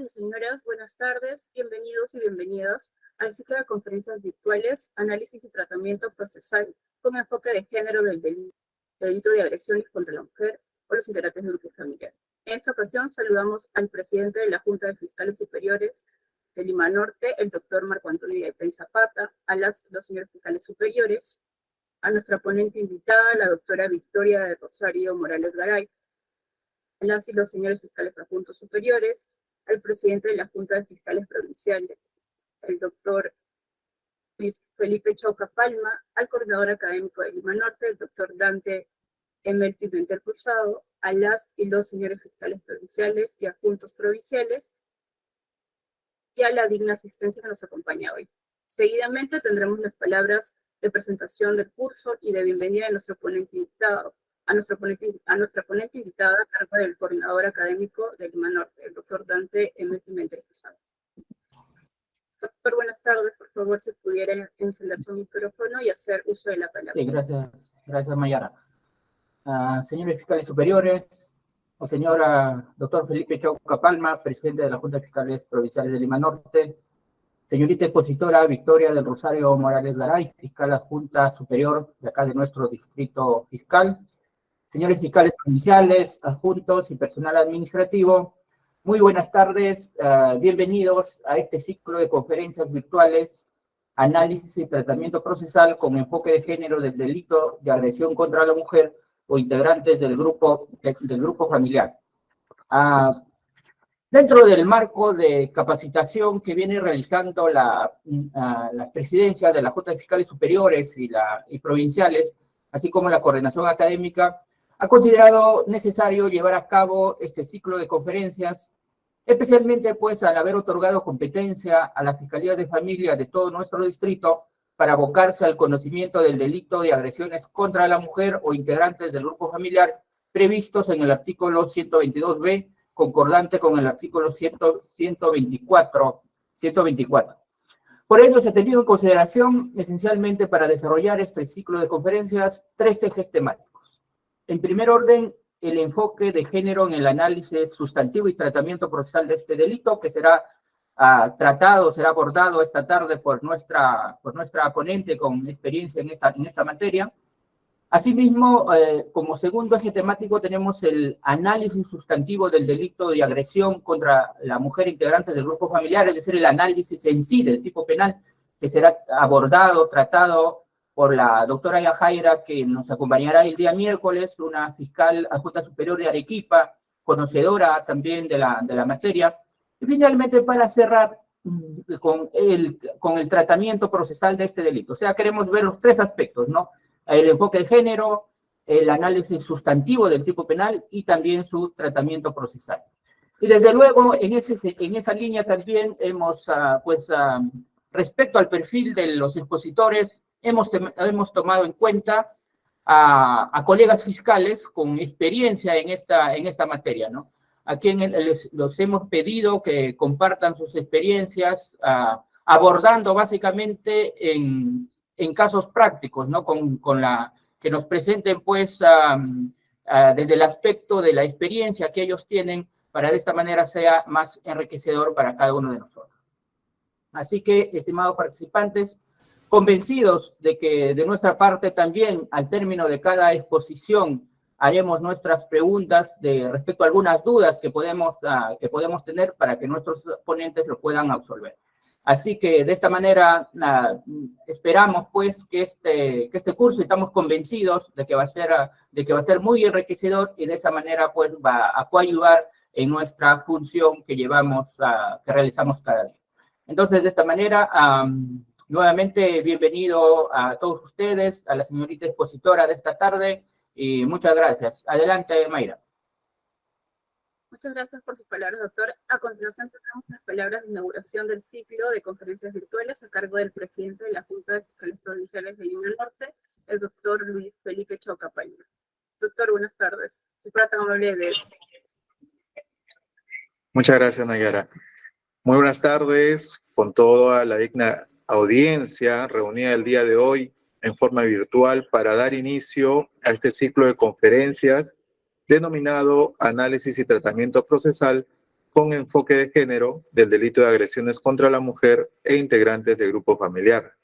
Señoras y señores, buenas tardes, bienvenidos y bienvenidas al ciclo de conferencias virtuales, análisis y tratamiento procesal con enfoque de género del delito de agresiones contra la mujer o los integrantes del grupo familiar. En esta ocasión saludamos al presidente de la Junta de Fiscales Superiores de Lima Norte, el doctor Marco Antonio Yaipen Zapata, a los señores fiscales superiores, a nuestra ponente invitada, la doctora Victoria de Rosario Morales Garay, a las y los señores fiscales adjuntos superiores, al presidente de la Junta de Fiscales Provinciales, el doctor Luis Felipe Chauca Palma, al coordinador académico de Lima Norte, el doctor Dante Emel Pimentel Cruzado, a las y los señores fiscales provinciales y adjuntos provinciales, y a la digna asistencia que nos acompaña hoy. Seguidamente tendremos las palabras de presentación del curso y de bienvenida a nuestro ponente invitado, a nuestra ponente invitada a cargo del coordinador académico de Lima Norte, el doctor Dante Emel Pimentel Cruzado. Doctor, buenas tardes. Por favor, si pudiera encender su micrófono y hacer uso de la palabra. Sí, gracias Mayara. Señores fiscales superiores, o señora doctor Felipe Chauca Palma, presidente de la Junta de Fiscales Provinciales de Lima Norte, señorita expositora Victoria del Rosario Morales Garay, fiscal adjunta superior de acá de nuestro distrito fiscal, señores fiscales provinciales, adjuntos y personal administrativo, muy buenas tardes, bienvenidos a este ciclo de conferencias virtuales, análisis y tratamiento procesal con enfoque de género del delito de agresión contra la mujer o integrantes del grupo familiar. Dentro del marco de capacitación que viene realizando la presidencia de la Junta de Fiscales Superiores y provinciales, así como la coordinación académica, ha considerado necesario llevar a cabo este ciclo de conferencias, especialmente pues al haber otorgado competencia a la Fiscalía de Familia de todo nuestro distrito para abocarse al conocimiento del delito de agresiones contra la mujer o integrantes del grupo familiar previstos en el artículo 122b, concordante con el artículo 124. Por ello, se ha tenido en consideración, esencialmente para desarrollar este ciclo de conferencias, 3 ejes temáticos. En primer orden, el enfoque de género en el análisis sustantivo y tratamiento procesal de este delito, que será será abordado esta tarde por nuestra ponente con experiencia en esta materia. Asimismo, como segundo eje temático tenemos el análisis sustantivo del delito de agresión contra la mujer integrante del grupo familiar, es decir, el análisis en sí del tipo penal, que será abordado, tratado por la doctora Yajaira, que nos acompañará el día miércoles, una fiscal adjunta superior de Arequipa, conocedora también de la materia. Y finalmente, para cerrar con el tratamiento procesal de este delito. O sea, queremos ver los 3 aspectos, ¿no? El enfoque de género, el análisis sustantivo del tipo penal y también su tratamiento procesal. Y desde luego, en esa línea también hemos, respecto al perfil de los expositores, hemos tomado en cuenta a colegas fiscales con experiencia en esta materia, ¿no? A quienes los hemos pedido que compartan sus experiencias, abordando básicamente en casos prácticos, ¿no? Que nos presenten, pues, desde el aspecto de la experiencia que ellos tienen, para de esta manera sea más enriquecedor para cada uno de nosotros. Así que, estimados participantes, convencidos de que de nuestra parte también, al término de cada exposición, haremos nuestras preguntas respecto a algunas dudas que podemos tener para que nuestros ponentes lo puedan absolver. Así que de esta manera esperamos pues que este curso, estamos convencidos de que va a ser muy enriquecedor y de esa manera pues va a coayudar en nuestra función que realizamos cada día. Entonces, de esta manera, nuevamente bienvenido a todos ustedes, a la señorita expositora de esta tarde, y muchas gracias. Adelante, Mayra. Muchas gracias por sus palabras, doctor. A continuación tendremos las palabras de inauguración del ciclo de conferencias virtuales a cargo del presidente de la Junta de Fiscales Provinciales de Lima Norte, el doctor Luis Felipe Chauca Palma. Doctor, buenas tardes. Si fuera tan amable de... Muchas gracias, Nayara. Muy buenas tardes con toda la digna audiencia reunida el día de hoy en forma virtual para dar inicio a este ciclo de conferencias denominado Análisis y Tratamiento Procesal con enfoque de género del delito de agresiones contra la mujer e integrantes del grupo familiar.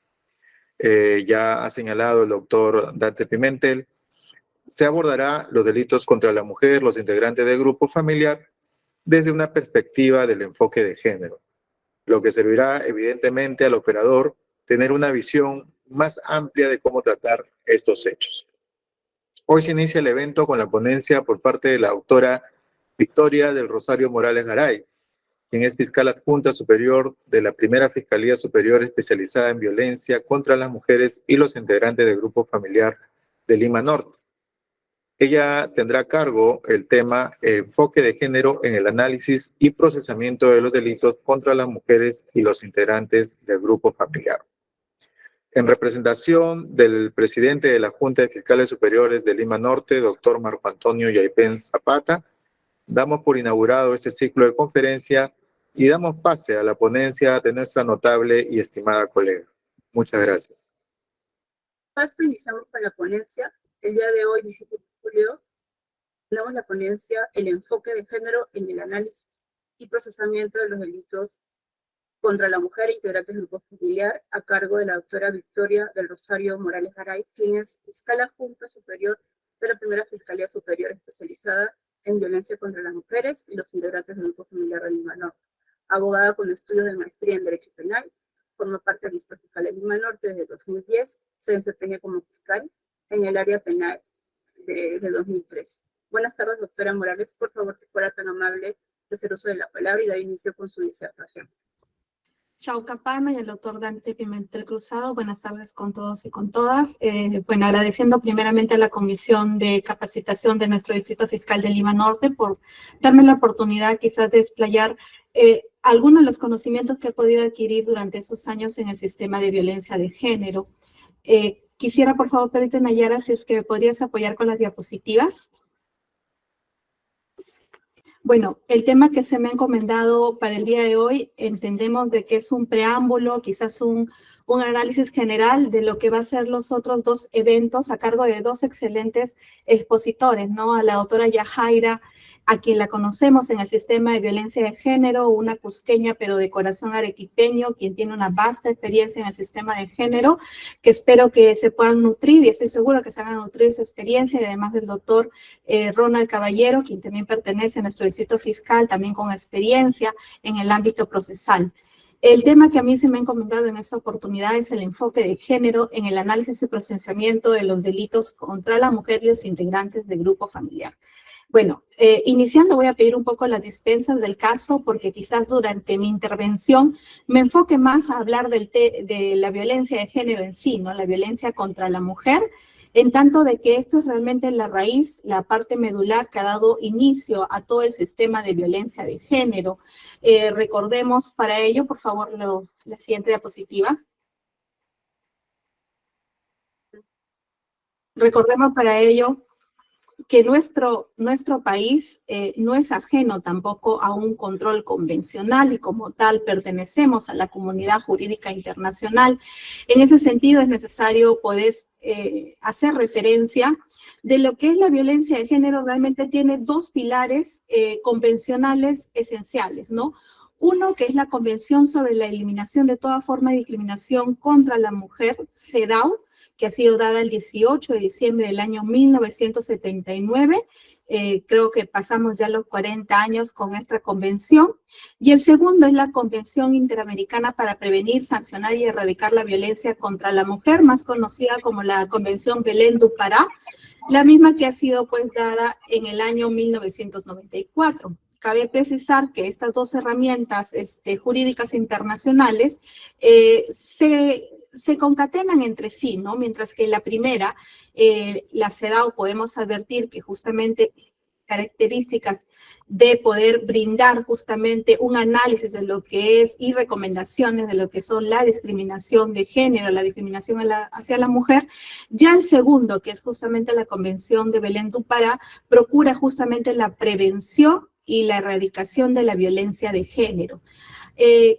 Ya ha señalado el doctor Dante Pimentel, se abordará los delitos contra la mujer, los integrantes del grupo familiar, desde una perspectiva del enfoque de género, lo que servirá evidentemente al operador tener una visión más amplia de cómo tratar estos hechos. Hoy se inicia el evento con la ponencia por parte de la doctora Victoria del Rosario Morales Garay, quien es fiscal adjunta superior de la Primera Fiscalía Superior especializada en violencia contra las mujeres y los integrantes del grupo familiar de Lima Norte. Ella tendrá a cargo el tema enfoque de género en el análisis y procesamiento de los delitos contra las mujeres y los integrantes del grupo familiar. En representación del presidente de la Junta de Fiscales Superiores de Lima Norte, doctor Marco Antonio Yaipen Zapata, damos por inaugurado este ciclo de conferencia y damos pase a la ponencia de nuestra notable y estimada colega. Muchas gracias. Pasto, iniciamos con la ponencia. El día de hoy, 17 de julio, tenemos la ponencia El enfoque de género en el análisis y procesamiento de los delitos contra la mujer e integrantes del grupo familiar, a cargo de la doctora Victoria del Rosario Morales Garay, quien es fiscal adjunta superior de la Primera Fiscalía Superior especializada en violencia contra las mujeres y los integrantes del grupo familiar de Lima Norte. Abogada con estudios de maestría en Derecho Penal, forma parte del Distrito Fiscal de Lima Norte desde 2010, se desempeña como fiscal en el área penal desde 2003. Buenas tardes, doctora Morales. Por favor, si fuera tan amable de hacer uso de la palabra y dar inicio con su disertación. Chauca Palma y el doctor Dante Pimentel Cruzado. Buenas tardes con todos y con todas. Bueno, agradeciendo primeramente a la Comisión de Capacitación de nuestro Distrito Fiscal de Lima Norte por darme la oportunidad quizás de explayar algunos de los conocimientos que he podido adquirir durante estos años en el sistema de violencia de género. Quisiera, por favor, pedirte, Nayara, si es que me podrías apoyar con las diapositivas. Bueno, el tema que se me ha encomendado para el día de hoy, entendemos de que es un preámbulo, quizás un análisis general de lo que va a ser los otros dos eventos a cargo de dos excelentes expositores, ¿no? A la doctora Yajaira, a quien la conocemos en el sistema de violencia de género, una cusqueña pero de corazón arequipeño, quien tiene una vasta experiencia en el sistema de género, que espero que se puedan nutrir y estoy segura que se van a nutrir esa experiencia, y además del doctor Ronald Caballero, quien también pertenece a nuestro distrito fiscal, también con experiencia en el ámbito procesal. El tema que a mí se me ha encomendado en esta oportunidad es el enfoque de género en el análisis y procesamiento de los delitos contra la mujer y los integrantes del grupo familiar. Bueno, iniciando voy a pedir un poco las dispensas del caso porque quizás durante mi intervención me enfoque más a hablar de la violencia de género en sí, ¿no? La violencia contra la mujer, en tanto de que esto es realmente la raíz, la parte medular que ha dado inicio a todo el sistema de violencia de género. Recordemos para ello, por favor, la siguiente diapositiva. Recordemos para ello que nuestro país no es ajeno tampoco a un control convencional y como tal pertenecemos a la comunidad jurídica internacional. En ese sentido es necesario poder hacer referencia de lo que es la violencia de género. Realmente tiene dos pilares convencionales esenciales, ¿no? Uno, que es la Convención sobre la Eliminación de toda forma de discriminación contra la mujer, CEDAW, que ha sido dada el 18 de diciembre del año 1979. Creo que pasamos ya los 40 años con esta convención. Y el segundo es la Convención Interamericana para Prevenir, Sancionar y Erradicar la Violencia contra la Mujer, más conocida como la Convención Belén du Pará, la misma que ha sido pues dada en el año 1994. Cabe precisar que estas dos herramientas jurídicas internacionales se concatenan entre sí, ¿no? Mientras que la primera, la CEDAW, podemos advertir que justamente características de poder brindar justamente un análisis de lo que es y recomendaciones de lo que son la discriminación de género, la discriminación hacia la mujer. Ya el segundo, que es justamente la Convención de Belén du Pará, procura justamente la prevención y la erradicación de la violencia de género.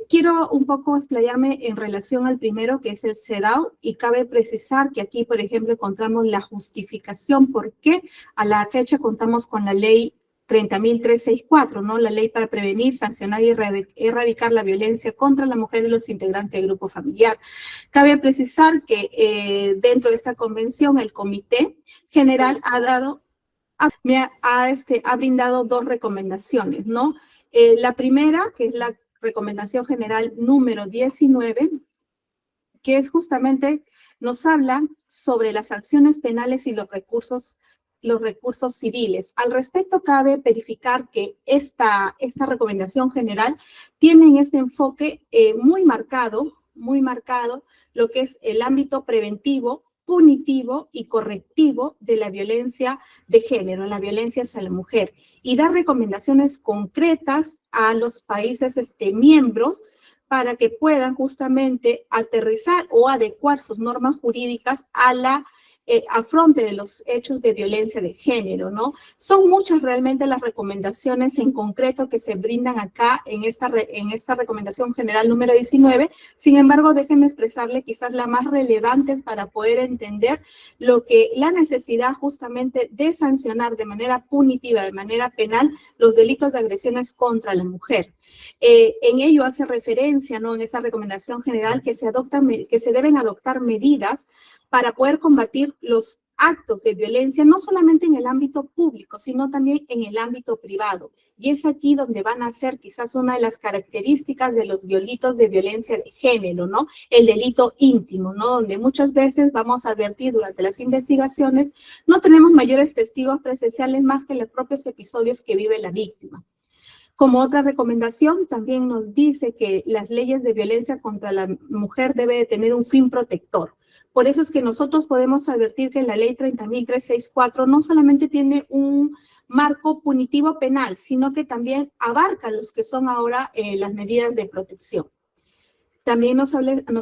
Quiero un poco explayarme en relación al primero, que es el CEDAW, y cabe precisar que aquí, por ejemplo, encontramos la justificación por qué a la fecha contamos con la ley 30.364, ¿no? La ley para prevenir, sancionar y erradicar la violencia contra la mujer y los integrantes del grupo familiar. Cabe precisar que dentro de esta convención el Comité General ha brindado dos recomendaciones, ¿no? La primera, que es la recomendación general número 19, que es justamente, nos habla sobre las acciones penales y los recursos civiles. Al respecto, cabe verificar que esta recomendación general tiene en este enfoque muy marcado lo que es el ámbito preventivo, punitivo y correctivo de la violencia de género, la violencia hacia la mujer, y da recomendaciones concretas a los países miembros para que puedan justamente aterrizar o adecuar sus normas jurídicas a la afronte de los hechos de violencia de género, ¿no? Son muchas realmente las recomendaciones en concreto que se brindan acá en esta recomendación general número 19. Sin embargo, déjenme expresarle quizás las más relevantes para poder entender la necesidad justamente de sancionar de manera punitiva, de manera penal, los delitos de agresiones contra la mujer. En ello hace referencia, ¿no?, en esa recomendación general que se deben adoptar medidas para poder combatir los actos de violencia, no solamente en el ámbito público, sino también en el ámbito privado. Y es aquí donde van a ser quizás una de las características de los delitos de violencia de género, ¿no? El delito íntimo, ¿no? Donde muchas veces vamos a advertir durante las investigaciones, no tenemos mayores testigos presenciales más que los propios episodios que vive la víctima. Como otra recomendación, también nos dice que las leyes de violencia contra la mujer deben de tener un fin protector. Por eso es que nosotros podemos advertir que la ley 30.364 no solamente tiene un marco punitivo penal, sino que también abarca los que son ahora las medidas de protección. También nos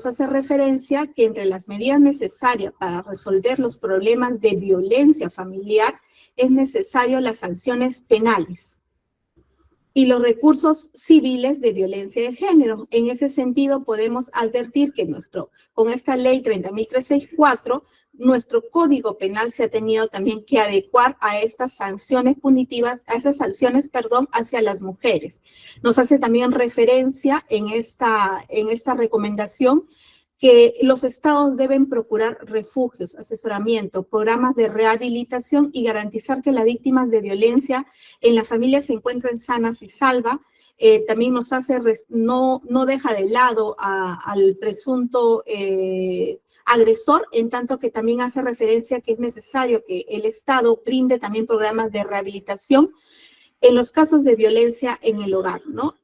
hace referencia que entre las medidas necesarias para resolver los problemas de violencia familiar es necesario las sanciones penales y los recursos civiles de violencia de género. En ese sentido, podemos advertir que con esta ley 30.364, nuestro Código Penal se ha tenido también que adecuar a estas sanciones punitivas, hacia las mujeres. Nos hace también referencia en esta recomendación que los estados deben procurar refugios, asesoramiento, programas de rehabilitación y garantizar que las víctimas de violencia en la familia se encuentren sanas y salvas. También nos hace, no deja de lado al presunto agresor, en tanto que también hace referencia que es necesario que el Estado brinde también programas de rehabilitación en los casos de violencia en el hogar, ¿no?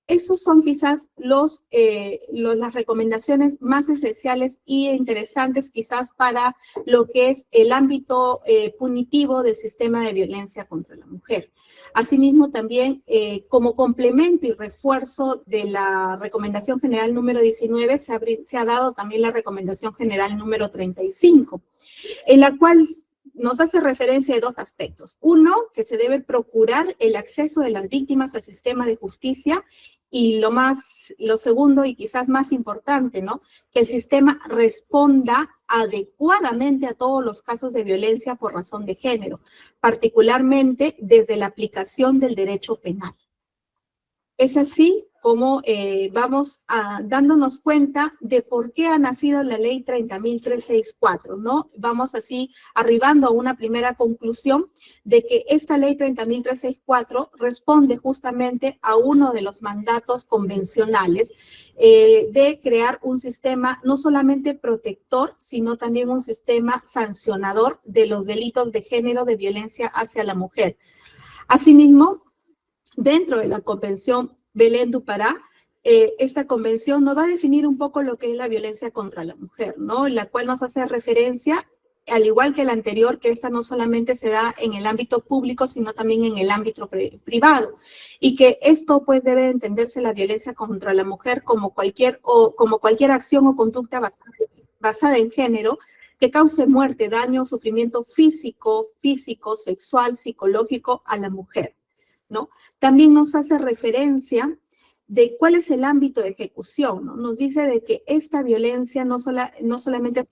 Esos son quizás las recomendaciones más esenciales y interesantes quizás para lo que es el ámbito punitivo del sistema de violencia contra la mujer. Asimismo, también como complemento y refuerzo de la recomendación general número 19, se ha dado también la recomendación general número 35, en la cual nos hace referencia de dos aspectos. Uno, que se debe procurar el acceso de las víctimas al sistema de justicia, y lo segundo y quizás más importante, ¿no?, que el sistema responda adecuadamente a todos los casos de violencia por razón de género, particularmente desde la aplicación del derecho penal. Es así como vamos dándonos cuenta de por qué ha nacido la ley 30.364, ¿no? Vamos así arribando a una primera conclusión de que esta ley 30.364 responde justamente a uno de los mandatos convencionales de crear un sistema no solamente protector, sino también un sistema sancionador de los delitos de género de violencia hacia la mujer. Asimismo, dentro de la Convención Belén du Pará, esta convención nos va a definir un poco lo que es la violencia contra la mujer, ¿no? La cual nos hace referencia, al igual que la anterior, que esta no solamente se da en el ámbito público, sino también en el ámbito privado. Y que esto, pues, debe entenderse la violencia contra la mujer como cualquier acción o conducta basada en género, que cause muerte, daño, sufrimiento físico, sexual, psicológico a la mujer, ¿no? También nos hace referencia de cuál es el ámbito de ejecución, ¿no? Nos dice de que esta violencia no solamente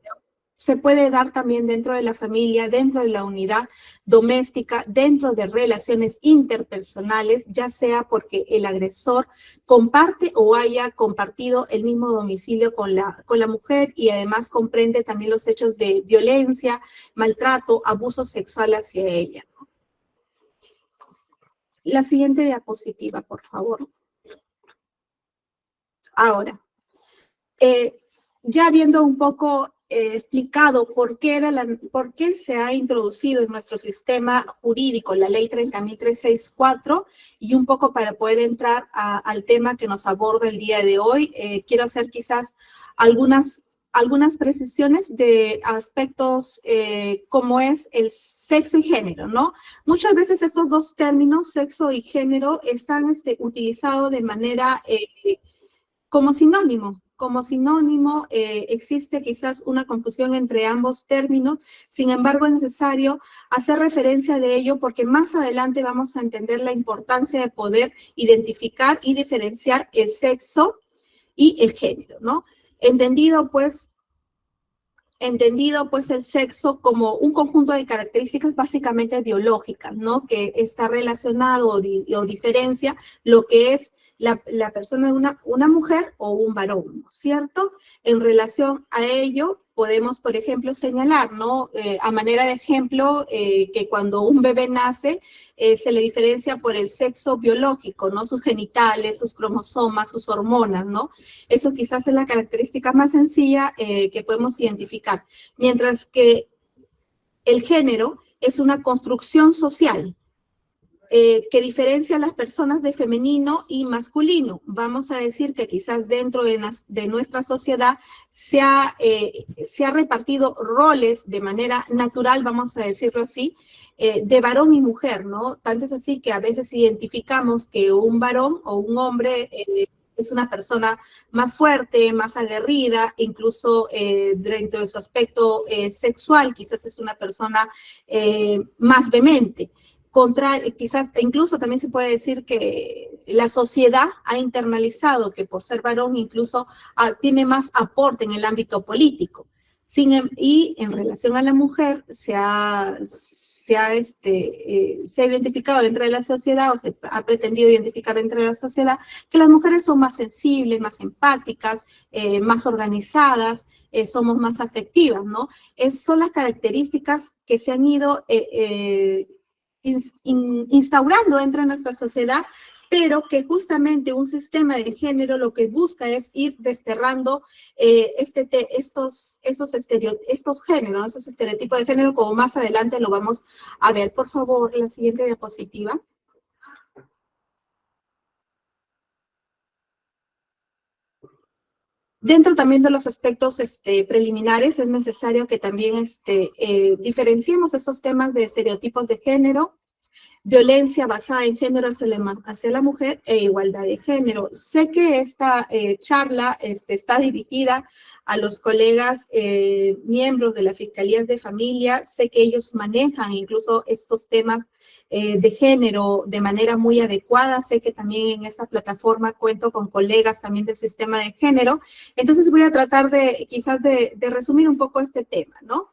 se puede dar también dentro de la familia, dentro de la unidad doméstica, dentro de relaciones interpersonales, ya sea porque el agresor comparte o haya compartido el mismo domicilio con la mujer y además comprende también los hechos de violencia, maltrato, abuso sexual hacia ella. La siguiente diapositiva, por favor. Ahora, ya viendo un poco explicado por qué se ha introducido en nuestro sistema jurídico la ley 30.364 y un poco para poder entrar al tema que nos aborda el día de hoy, quiero hacer quizás algunas precisiones de aspectos como es el sexo y género, ¿no? Muchas veces estos dos términos, sexo y género, están utilizados de manera como sinónimo. Existe quizás una confusión entre ambos términos, sin embargo es necesario hacer referencia de ello porque más adelante vamos a entender la importancia de poder identificar y diferenciar el sexo y el género, ¿no? Entendido pues el sexo como un conjunto de características básicamente biológicas, ¿no? Que está relacionado o diferencia lo que es la persona de una mujer o un varón, ¿no? ¿Cierto? En relación a ello, podemos, por ejemplo, señalar, ¿no? A manera de ejemplo, que cuando un bebé nace, se le diferencia por el sexo biológico, ¿no? Sus genitales, sus cromosomas, sus hormonas, ¿no? Eso quizás es la característica más sencilla que podemos identificar. Mientras que el género es una construcción social, que diferencia a las personas de femenino y masculino. Vamos a decir que quizás dentro de nuestra sociedad se ha repartido roles de manera natural, vamos a decirlo así, de varón y mujer, ¿no? Tanto es así que a veces identificamos que un varón o un hombre es una persona más fuerte, más aguerrida, incluso dentro de su aspecto sexual, quizás es una persona más vehemente. Quizás incluso también se puede decir que la sociedad ha internalizado que por ser varón incluso tiene más aporte en el ámbito político. Y en relación a la mujer se ha identificado dentro de la sociedad o se ha pretendido identificar dentro de la sociedad que las mujeres son más sensibles, más empáticas, más organizadas, somos más afectivas, ¿no? Son las características que se han ido instaurando dentro de nuestra sociedad, pero que justamente un sistema de género lo que busca es ir desterrando estos géneros, esos estereotipos de género, como más adelante lo vamos a ver. Por favor, la siguiente diapositiva. Dentro también de los aspectos preliminares, es necesario que también diferenciemos estos temas de estereotipos de género, violencia basada en género hacia la mujer e igualdad de género. Sé que esta charla está dirigida a los colegas miembros de las Fiscalías de Familia. Sé que ellos manejan incluso estos temas de género de manera muy adecuada. Sé que también en esta plataforma cuento con colegas también del sistema de género. Entonces voy a tratar quizás de resumir un poco este tema, ¿no?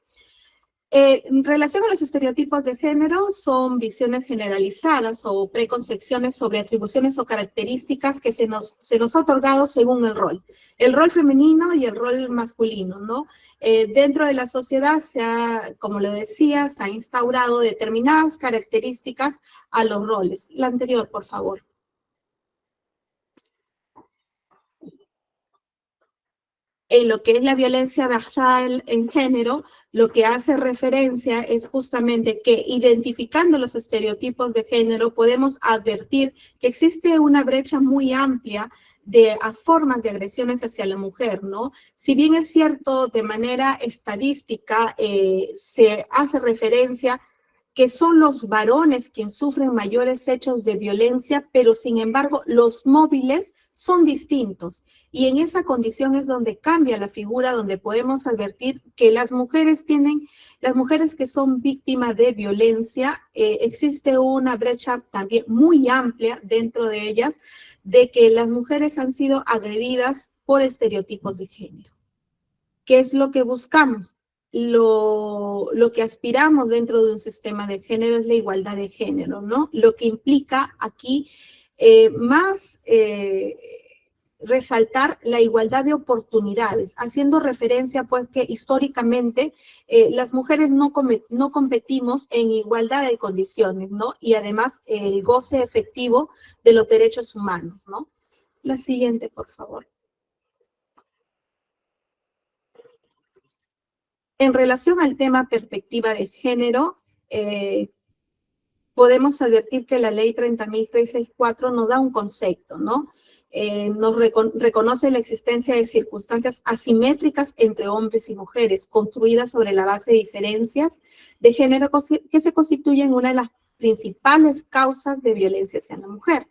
En relación a los estereotipos de género, son visiones generalizadas o preconcepciones sobre atribuciones o características que se nos ha otorgado según el rol femenino y el rol masculino, ¿no? Dentro de la sociedad como lo decía, se ha instaurado determinadas características a los roles. La anterior, por favor. En lo que es la violencia basada en género, lo que hace referencia es justamente que identificando los estereotipos de género podemos advertir que existe una brecha muy amplia de formas de agresiones hacia la mujer, ¿no? Si bien es cierto, de manera estadística se hace referencia que son los varones quienes sufren mayores hechos de violencia, pero sin embargo los móviles son distintos. Y en esa condición es donde cambia la figura, donde podemos advertir que las mujeres que son víctimas de violencia, existe una brecha también muy amplia dentro de ellas, de que las mujeres han sido agredidas por estereotipos de género. ¿Qué es lo que buscamos? lo que aspiramos dentro de un sistema de género es la igualdad de género, ¿no? Lo que implica aquí más resaltar la igualdad de oportunidades, haciendo referencia pues que históricamente las mujeres no competimos en igualdad de condiciones, ¿no? Y además el goce efectivo de los derechos humanos, ¿no? La siguiente, por favor. En relación al tema perspectiva de género, podemos advertir que la ley 30.364 nos da un concepto, ¿no? Nos reconoce la existencia de circunstancias asimétricas entre hombres y mujeres, construidas sobre la base de diferencias de género que se constituyen una de las principales causas de violencia hacia la mujer.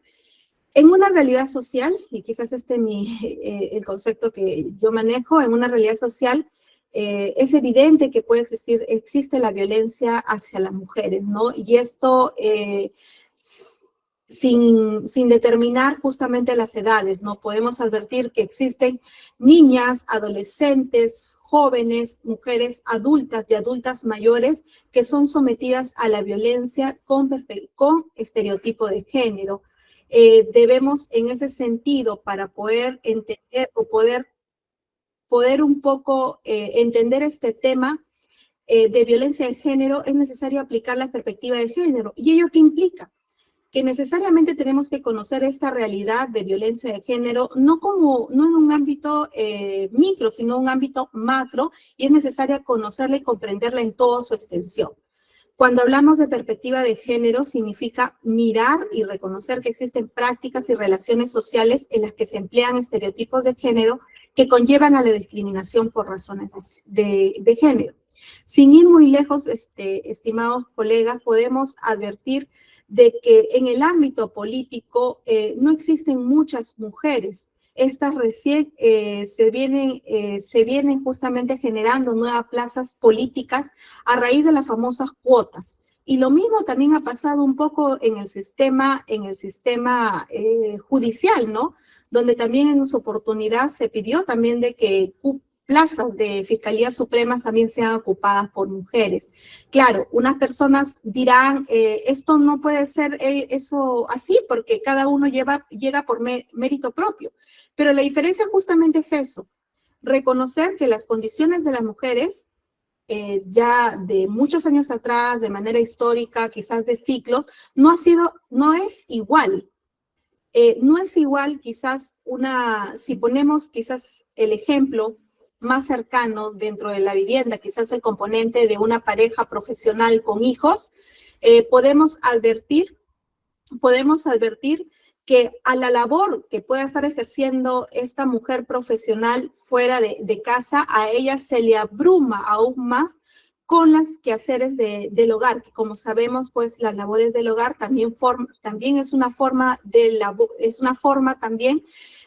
En una realidad social, y quizás este es el concepto que yo manejo, en una realidad social, es evidente que existe la violencia hacia las mujeres, ¿no? Y esto sin determinar justamente las edades, ¿no? Podemos advertir que existen niñas, adolescentes, jóvenes, mujeres adultas y adultas mayores que son sometidas a la violencia con estereotipo de género. Debemos en ese sentido, para poder entender o poder un poco entender este tema de violencia de género, es necesario aplicar la perspectiva de género. ¿Y ello qué implica? Que necesariamente tenemos que conocer esta realidad de violencia de género, no en un ámbito micro, sino en un ámbito macro, y es necesario conocerla y comprenderla en toda su extensión. Cuando hablamos de perspectiva de género, significa mirar y reconocer que existen prácticas y relaciones sociales en las que se emplean estereotipos de género que conllevan a la discriminación por razones de género. Sin ir muy lejos, estimados colegas, podemos advertir de que en el ámbito político no existen muchas mujeres. Estas recién se vienen justamente generando nuevas plazas políticas a raíz de las famosas cuotas. Y lo mismo también ha pasado un poco en el sistema judicial, ¿no? Donde también en su oportunidad se pidió también de que plazas de Fiscalía Suprema también sean ocupadas por mujeres. Claro, unas personas dirán, esto no puede ser eso así, porque cada uno llega por mérito propio. Pero la diferencia justamente es eso, reconocer que las condiciones de las mujeres, ya de muchos años atrás, de manera histórica, quizás de ciclos, no es igual. No es igual quizás si ponemos quizás el ejemplo más cercano dentro de la vivienda, quizás el componente de una pareja profesional con hijos, podemos advertir que a la labor que pueda estar ejerciendo esta mujer profesional fuera de casa, a ella se le abruma aún más con las quehaceres del hogar, que como sabemos, pues las labores del hogar también es una forma también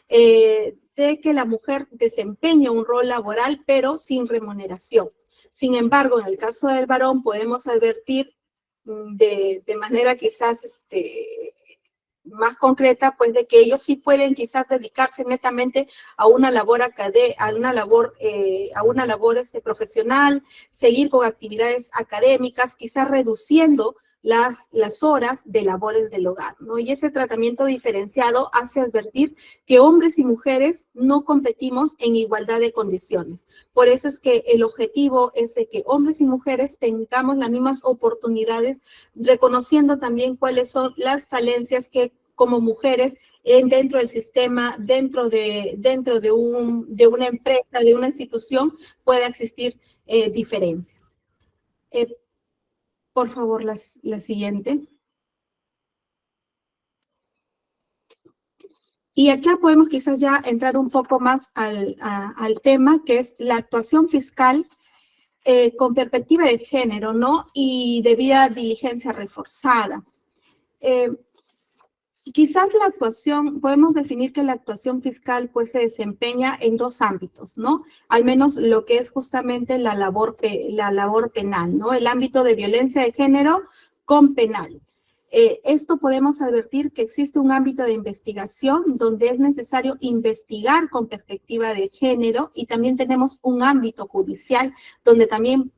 de que la mujer desempeñe un rol laboral, pero sin remuneración. Sin embargo, en el caso del varón podemos advertir de manera quizás más concreta, pues de que ellos sí pueden quizás dedicarse netamente a una labor profesional, seguir con actividades académicas, quizás reduciendo las horas de labores del hogar, ¿no? Y ese tratamiento diferenciado hace advertir que hombres y mujeres no competimos en igualdad de condiciones. Por eso es que el objetivo es de que hombres y mujeres tengamos las mismas oportunidades, reconociendo también cuáles son las falencias que como mujeres dentro del sistema, dentro de una empresa, de una institución, pueda existir diferencias. Por favor, la siguiente. Y acá podemos quizás ya entrar un poco más al tema, que es la actuación fiscal con perspectiva de género, ¿no? Y debida diligencia reforzada. Quizás podemos definir que la actuación fiscal pues se desempeña en dos ámbitos, ¿no? Al menos lo que es justamente la labor penal, ¿no? El ámbito de violencia de género con penal. Esto podemos advertir que existe un ámbito de investigación donde es necesario investigar con perspectiva de género, y también tenemos un ámbito judicial donde también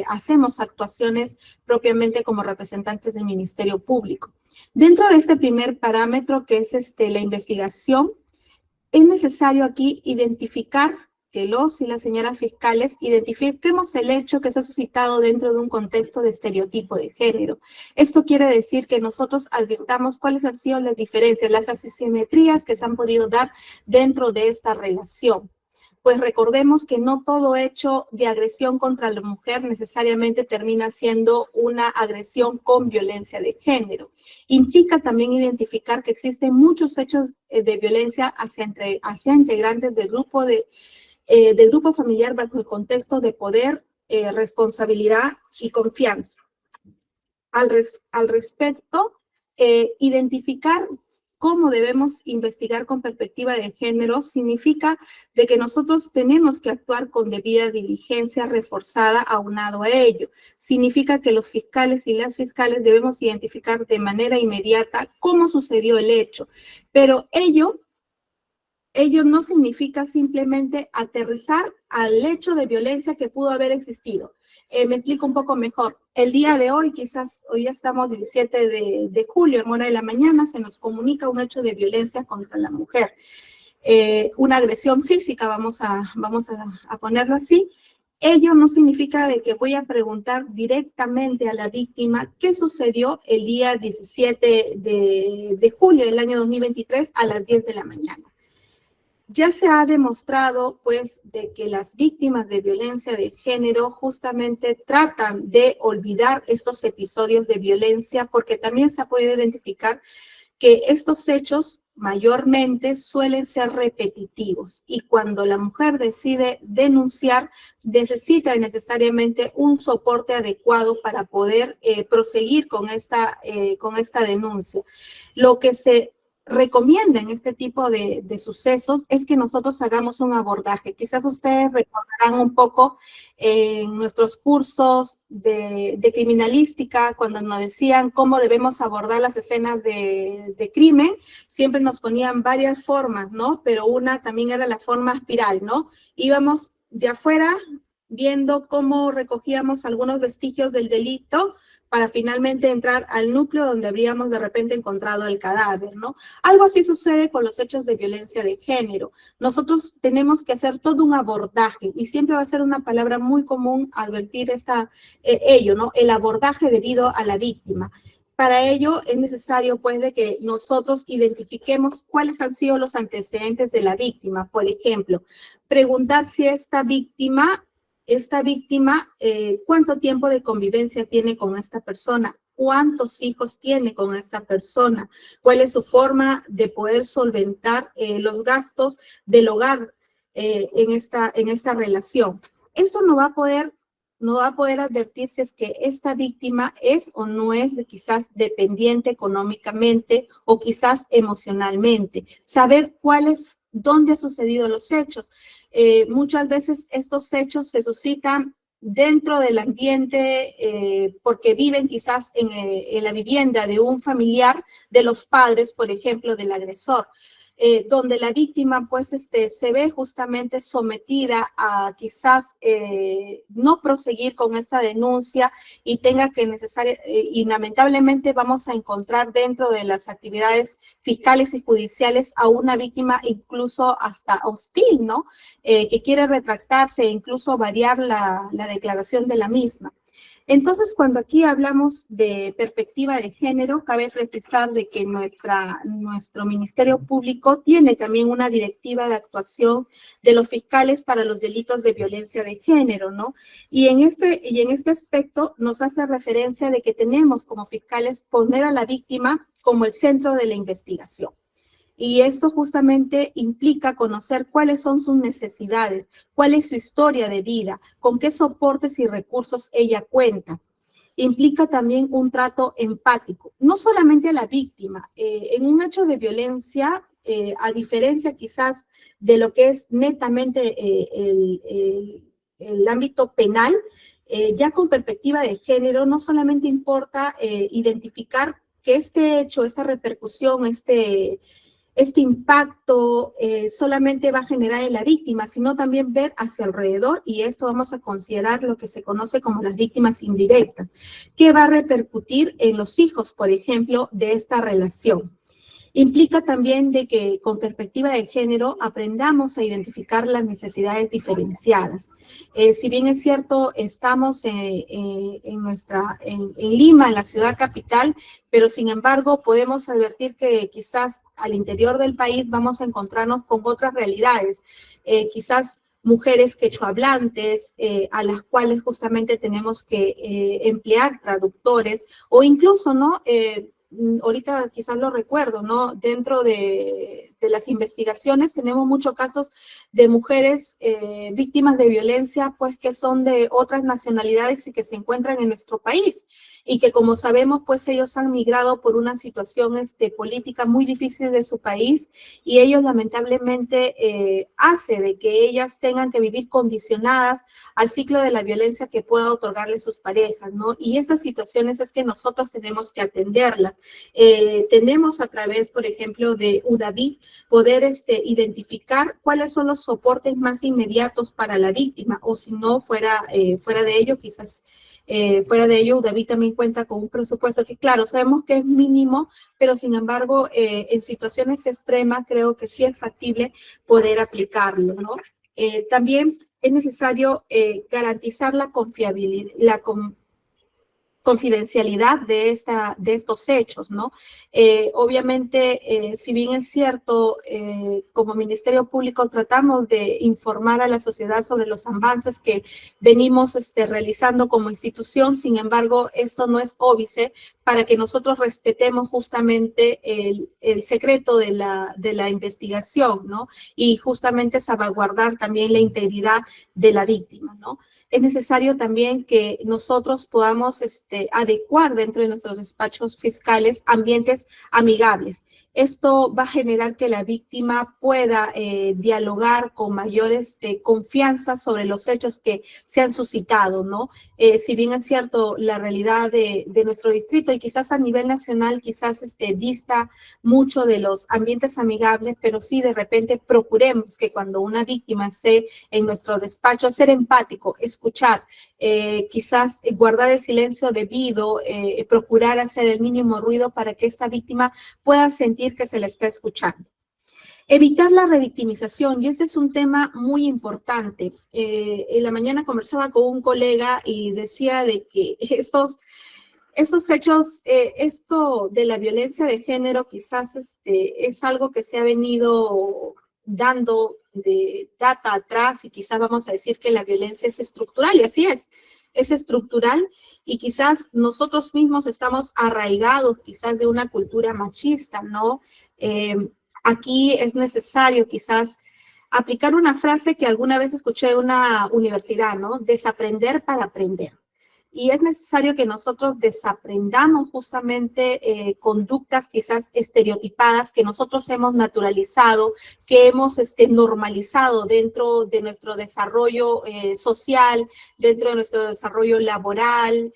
hacemos actuaciones propiamente como representantes del Ministerio Público. Dentro de este primer parámetro, que es la investigación, es necesario aquí identificar que los y las señoras fiscales identifiquemos el hecho que se ha suscitado dentro de un contexto de estereotipo de género. Esto quiere decir que nosotros advirtamos cuáles han sido las diferencias, las asimetrías que se han podido dar dentro de esta relación. Pues recordemos que no todo hecho de agresión contra la mujer necesariamente termina siendo una agresión con violencia de género. Implica también identificar que existen muchos hechos de violencia hacia integrantes del grupo familiar bajo el contexto de poder, responsabilidad y confianza. Al respecto, identificar cómo debemos investigar con perspectiva de género significa de que nosotros tenemos que actuar con debida diligencia reforzada aunado a ello. Significa que los fiscales y las fiscales debemos identificar de manera inmediata cómo sucedió el hecho, pero ello no significa simplemente aterrizar al hecho de violencia que pudo haber existido. Me explico un poco mejor. El día de hoy, quizás hoy ya estamos 17 de julio, en hora de la mañana, se nos comunica un hecho de violencia contra la mujer. Una agresión física, vamos a ponerlo así. Ello no significa de que voy a preguntar directamente a la víctima qué sucedió el día 17 de julio del año 2023 a las 10 de la mañana. Ya se ha demostrado, pues, de que las víctimas de violencia de género justamente tratan de olvidar estos episodios de violencia, porque también se ha podido identificar que estos hechos mayormente suelen ser repetitivos, y cuando la mujer decide denunciar, necesita necesariamente un soporte adecuado para poder proseguir con esta denuncia. Lo que se recomienda en este tipo de sucesos es que nosotros hagamos un abordaje. Quizás ustedes recordarán un poco en nuestros cursos de criminalística, cuando nos decían cómo debemos abordar las escenas de crimen, siempre nos ponían varias formas, ¿no? Pero una también era la forma espiral, ¿no? Íbamos de afuera viendo cómo recogíamos algunos vestigios del delito para finalmente entrar al núcleo donde habríamos de repente encontrado el cadáver, ¿no? Algo así sucede con los hechos de violencia de género. Nosotros tenemos que hacer todo un abordaje, y siempre va a ser una palabra muy común advertir ello, ¿no? El abordaje debido a la víctima. Para ello es necesario, pues, de que nosotros identifiquemos cuáles han sido los antecedentes de la víctima. Por ejemplo, preguntar si esta víctima, cuánto tiempo de convivencia tiene con esta persona, cuántos hijos tiene con esta persona, cuál es su forma de poder solventar los gastos del hogar en esta relación. Esto no va a poder advertir si es que esta víctima es o no es quizás dependiente económicamente o quizás emocionalmente. Saber dónde han sucedido los hechos. Muchas veces estos hechos se suscitan dentro del ambiente porque viven quizás en la vivienda de un familiar de los padres, por ejemplo, del agresor. Donde la víctima pues se ve justamente sometida a quizás no proseguir con esta denuncia y tenga que y lamentablemente vamos a encontrar dentro de las actividades fiscales y judiciales a una víctima incluso hasta hostil, ¿no? Que quiere retractarse e incluso variar la declaración de la misma. Entonces, cuando aquí hablamos de perspectiva de género, cabe precisar de que nuestro Ministerio Público tiene también una directiva de actuación de los fiscales para los delitos de violencia de género, ¿no? Y en este aspecto nos hace referencia de que tenemos como fiscales poner a la víctima como el centro de la investigación. Y esto justamente implica conocer cuáles son sus necesidades, cuál es su historia de vida, con qué soportes y recursos ella cuenta. Implica también un trato empático, no solamente a la víctima. En un hecho de violencia, a diferencia quizás de lo que es netamente el ámbito penal, ya con perspectiva de género, no solamente importa identificar que este hecho, esta repercusión, este impacto solamente va a generar en la víctima, sino también ver hacia alrededor, y esto vamos a considerar lo que se conoce como las víctimas indirectas, que va a repercutir en los hijos, por ejemplo, de esta relación. Implica también de que con perspectiva de género aprendamos a identificar las necesidades diferenciadas. Si bien es cierto, estamos en Lima, en la ciudad capital, pero sin embargo podemos advertir que quizás al interior del país vamos a encontrarnos con otras realidades. Quizás mujeres quechohablantes, a las cuales justamente tenemos que emplear traductores, o incluso, ¿no? Ahorita quizás lo recuerdo, ¿no? Dentro de las investigaciones tenemos muchos casos de mujeres víctimas de violencia, pues que son de otras nacionalidades y que se encuentran en nuestro país, y que como sabemos, pues ellos han migrado por una situación política muy difícil de su país, y ellos lamentablemente hace de que ellas tengan que vivir condicionadas al ciclo de la violencia que pueda otorgarle sus parejas, ¿no? Y esas situaciones es que nosotros tenemos que atenderlas. Tenemos a través, por ejemplo, de UDAVIT, poder identificar cuáles son los soportes más inmediatos para la víctima, o si no, fuera de ello, quizás fuera de ello, UDAVIT también cuenta con un presupuesto que, claro, sabemos que es mínimo, pero sin embargo, en situaciones extremas creo que sí es factible poder aplicarlo, ¿no? También es necesario garantizar la confiabilidad, confidencialidad de estos hechos, ¿no? Obviamente, si bien es cierto, como Ministerio Público tratamos de informar a la sociedad sobre los avances que venimos realizando como institución, sin embargo, esto no es óbice para que nosotros respetemos justamente el secreto de la investigación, ¿no? Y justamente salvaguardar también la integridad de la víctima, ¿no? Es necesario también que nosotros podamos adecuar dentro de nuestros despachos fiscales ambientes amigables. Esto va a generar que la víctima pueda dialogar con mayor confianza sobre los hechos que se han suscitado, ¿no? Si bien es cierto, la realidad de nuestro distrito y quizás a nivel nacional quizás dista mucho de los ambientes amigables, pero sí de repente procuremos que cuando una víctima esté en nuestro despacho, ser empático, escuchar, quizás guardar el silencio debido, procurar hacer el mínimo ruido para que esta víctima pueda sentir que se la está escuchando. Evitar la revictimización, y este es un tema muy importante. En la mañana conversaba con un colega y decía de que estos hechos, esto de la violencia de género quizás es algo que se ha venido dando de data atrás, y quizás vamos a decir que la violencia es estructural, y así es estructural, y quizás nosotros mismos estamos arraigados quizás de una cultura machista, ¿no? Aquí es necesario quizás aplicar una frase que alguna vez escuché en una universidad, ¿no? Desaprender para aprender. Y es necesario que nosotros desaprendamos justamente conductas quizás estereotipadas que nosotros hemos naturalizado, que hemos normalizado dentro de nuestro desarrollo social, dentro de nuestro desarrollo laboral,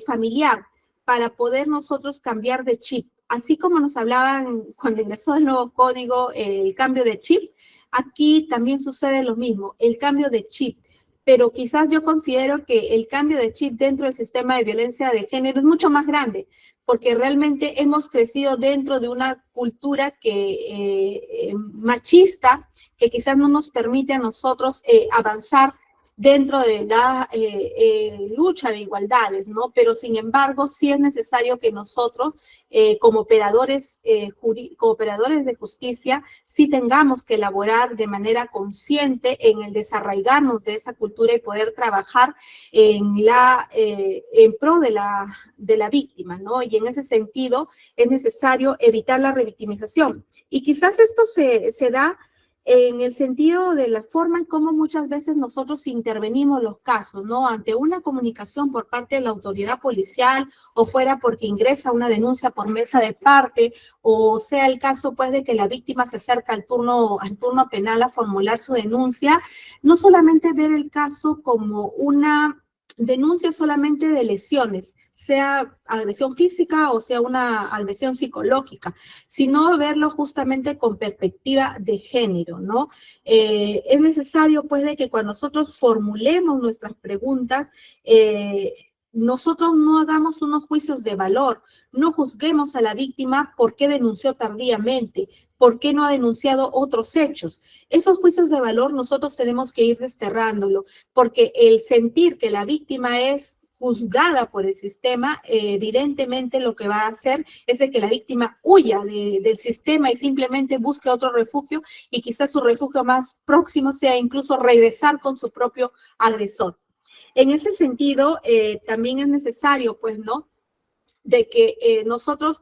familiar, para poder nosotros cambiar de chip. Así como nos hablaban cuando ingresó el nuevo código, el cambio de chip, aquí también sucede lo mismo, el cambio de chip. Pero quizás yo considero que el cambio de chip dentro del sistema de violencia de género es mucho más grande, porque realmente hemos crecido dentro de una cultura machista, que quizás no nos permite a nosotros avanzar dentro de la lucha de igualdades, ¿no? Pero sin embargo, sí es necesario que nosotros, como operadores de justicia, sí tengamos que elaborar de manera consciente en el desarraigarnos de esa cultura y poder trabajar en pro de la víctima, ¿no? Y en ese sentido es necesario evitar la revictimización. Y quizás esto se da en el sentido de la forma en cómo muchas veces nosotros intervenimos los casos, ¿no? Ante una comunicación por parte de la autoridad policial, o fuera porque ingresa una denuncia por mesa de parte, o sea el caso pues de que la víctima se acerca al turno penal a formular su denuncia, no solamente ver el caso como una denuncia solamente de lesiones, sea agresión física o sea una agresión psicológica, sino verlo justamente con perspectiva de género, ¿no? Es necesario, pues, de que cuando nosotros formulemos nuestras preguntas, nosotros no hagamos unos juicios de valor, no juzguemos a la víctima por qué denunció tardíamente, por qué no ha denunciado otros hechos. Esos juicios de valor nosotros tenemos que ir desterrándolo, porque el sentir que la víctima es juzgada por el sistema, evidentemente lo que va a hacer es de que la víctima huya del sistema y simplemente busque otro refugio, y quizás su refugio más próximo sea incluso regresar con su propio agresor. En ese sentido, también es necesario, pues, ¿no?, de que nosotros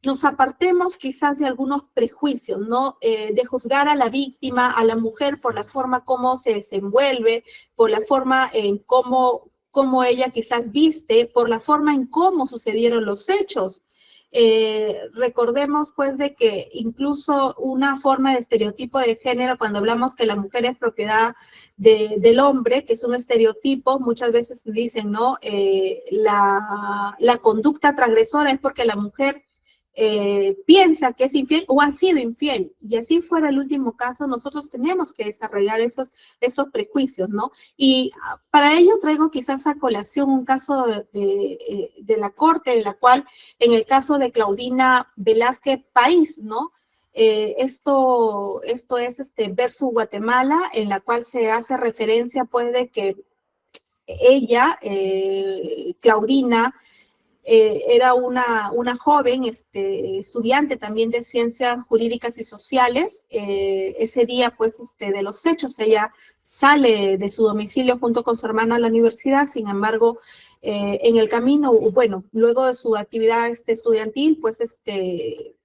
nos apartemos quizás de algunos prejuicios, ¿no? De juzgar a la víctima, a la mujer, por la forma como se desenvuelve, por la forma en cómo ella quizás viste, por la forma en cómo sucedieron los hechos. Recordemos, pues, de que incluso una forma de estereotipo de género, cuando hablamos que la mujer es propiedad del hombre, que es un estereotipo, muchas veces dicen, ¿no? La conducta transgresora es porque la mujer piensa que es infiel o ha sido infiel, y así fuera el último caso, nosotros tenemos que desarrollar esos prejuicios, ¿no? Y para ello traigo quizás a colación un caso de la Corte, en la cual, en el caso de Claudina Velázquez País, ¿no? Esto es versus Guatemala, en la cual se hace referencia, pues, de que ella, Claudina, era una joven estudiante también de ciencias jurídicas y sociales. Ese día, pues, de los hechos, ella sale de su domicilio junto con su hermano a la universidad. Sin embargo, en el camino, bueno, luego de su actividad estudiantil, pues,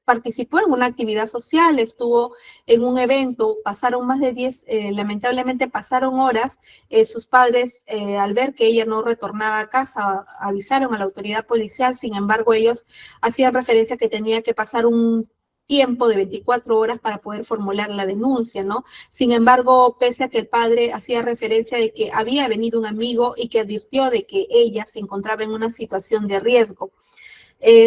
participó en una actividad social, estuvo en un evento, pasaron más de 10, lamentablemente pasaron horas. Sus padres, al ver que ella no retornaba a casa, avisaron a la autoridad policial. Sin embargo, ellos hacían referencia que tenía que pasar un tiempo de 24 horas para poder formular la denuncia, ¿no? Sin embargo, pese a que el padre hacía referencia de que había venido un amigo y que advirtió de que ella se encontraba en una situación de riesgo.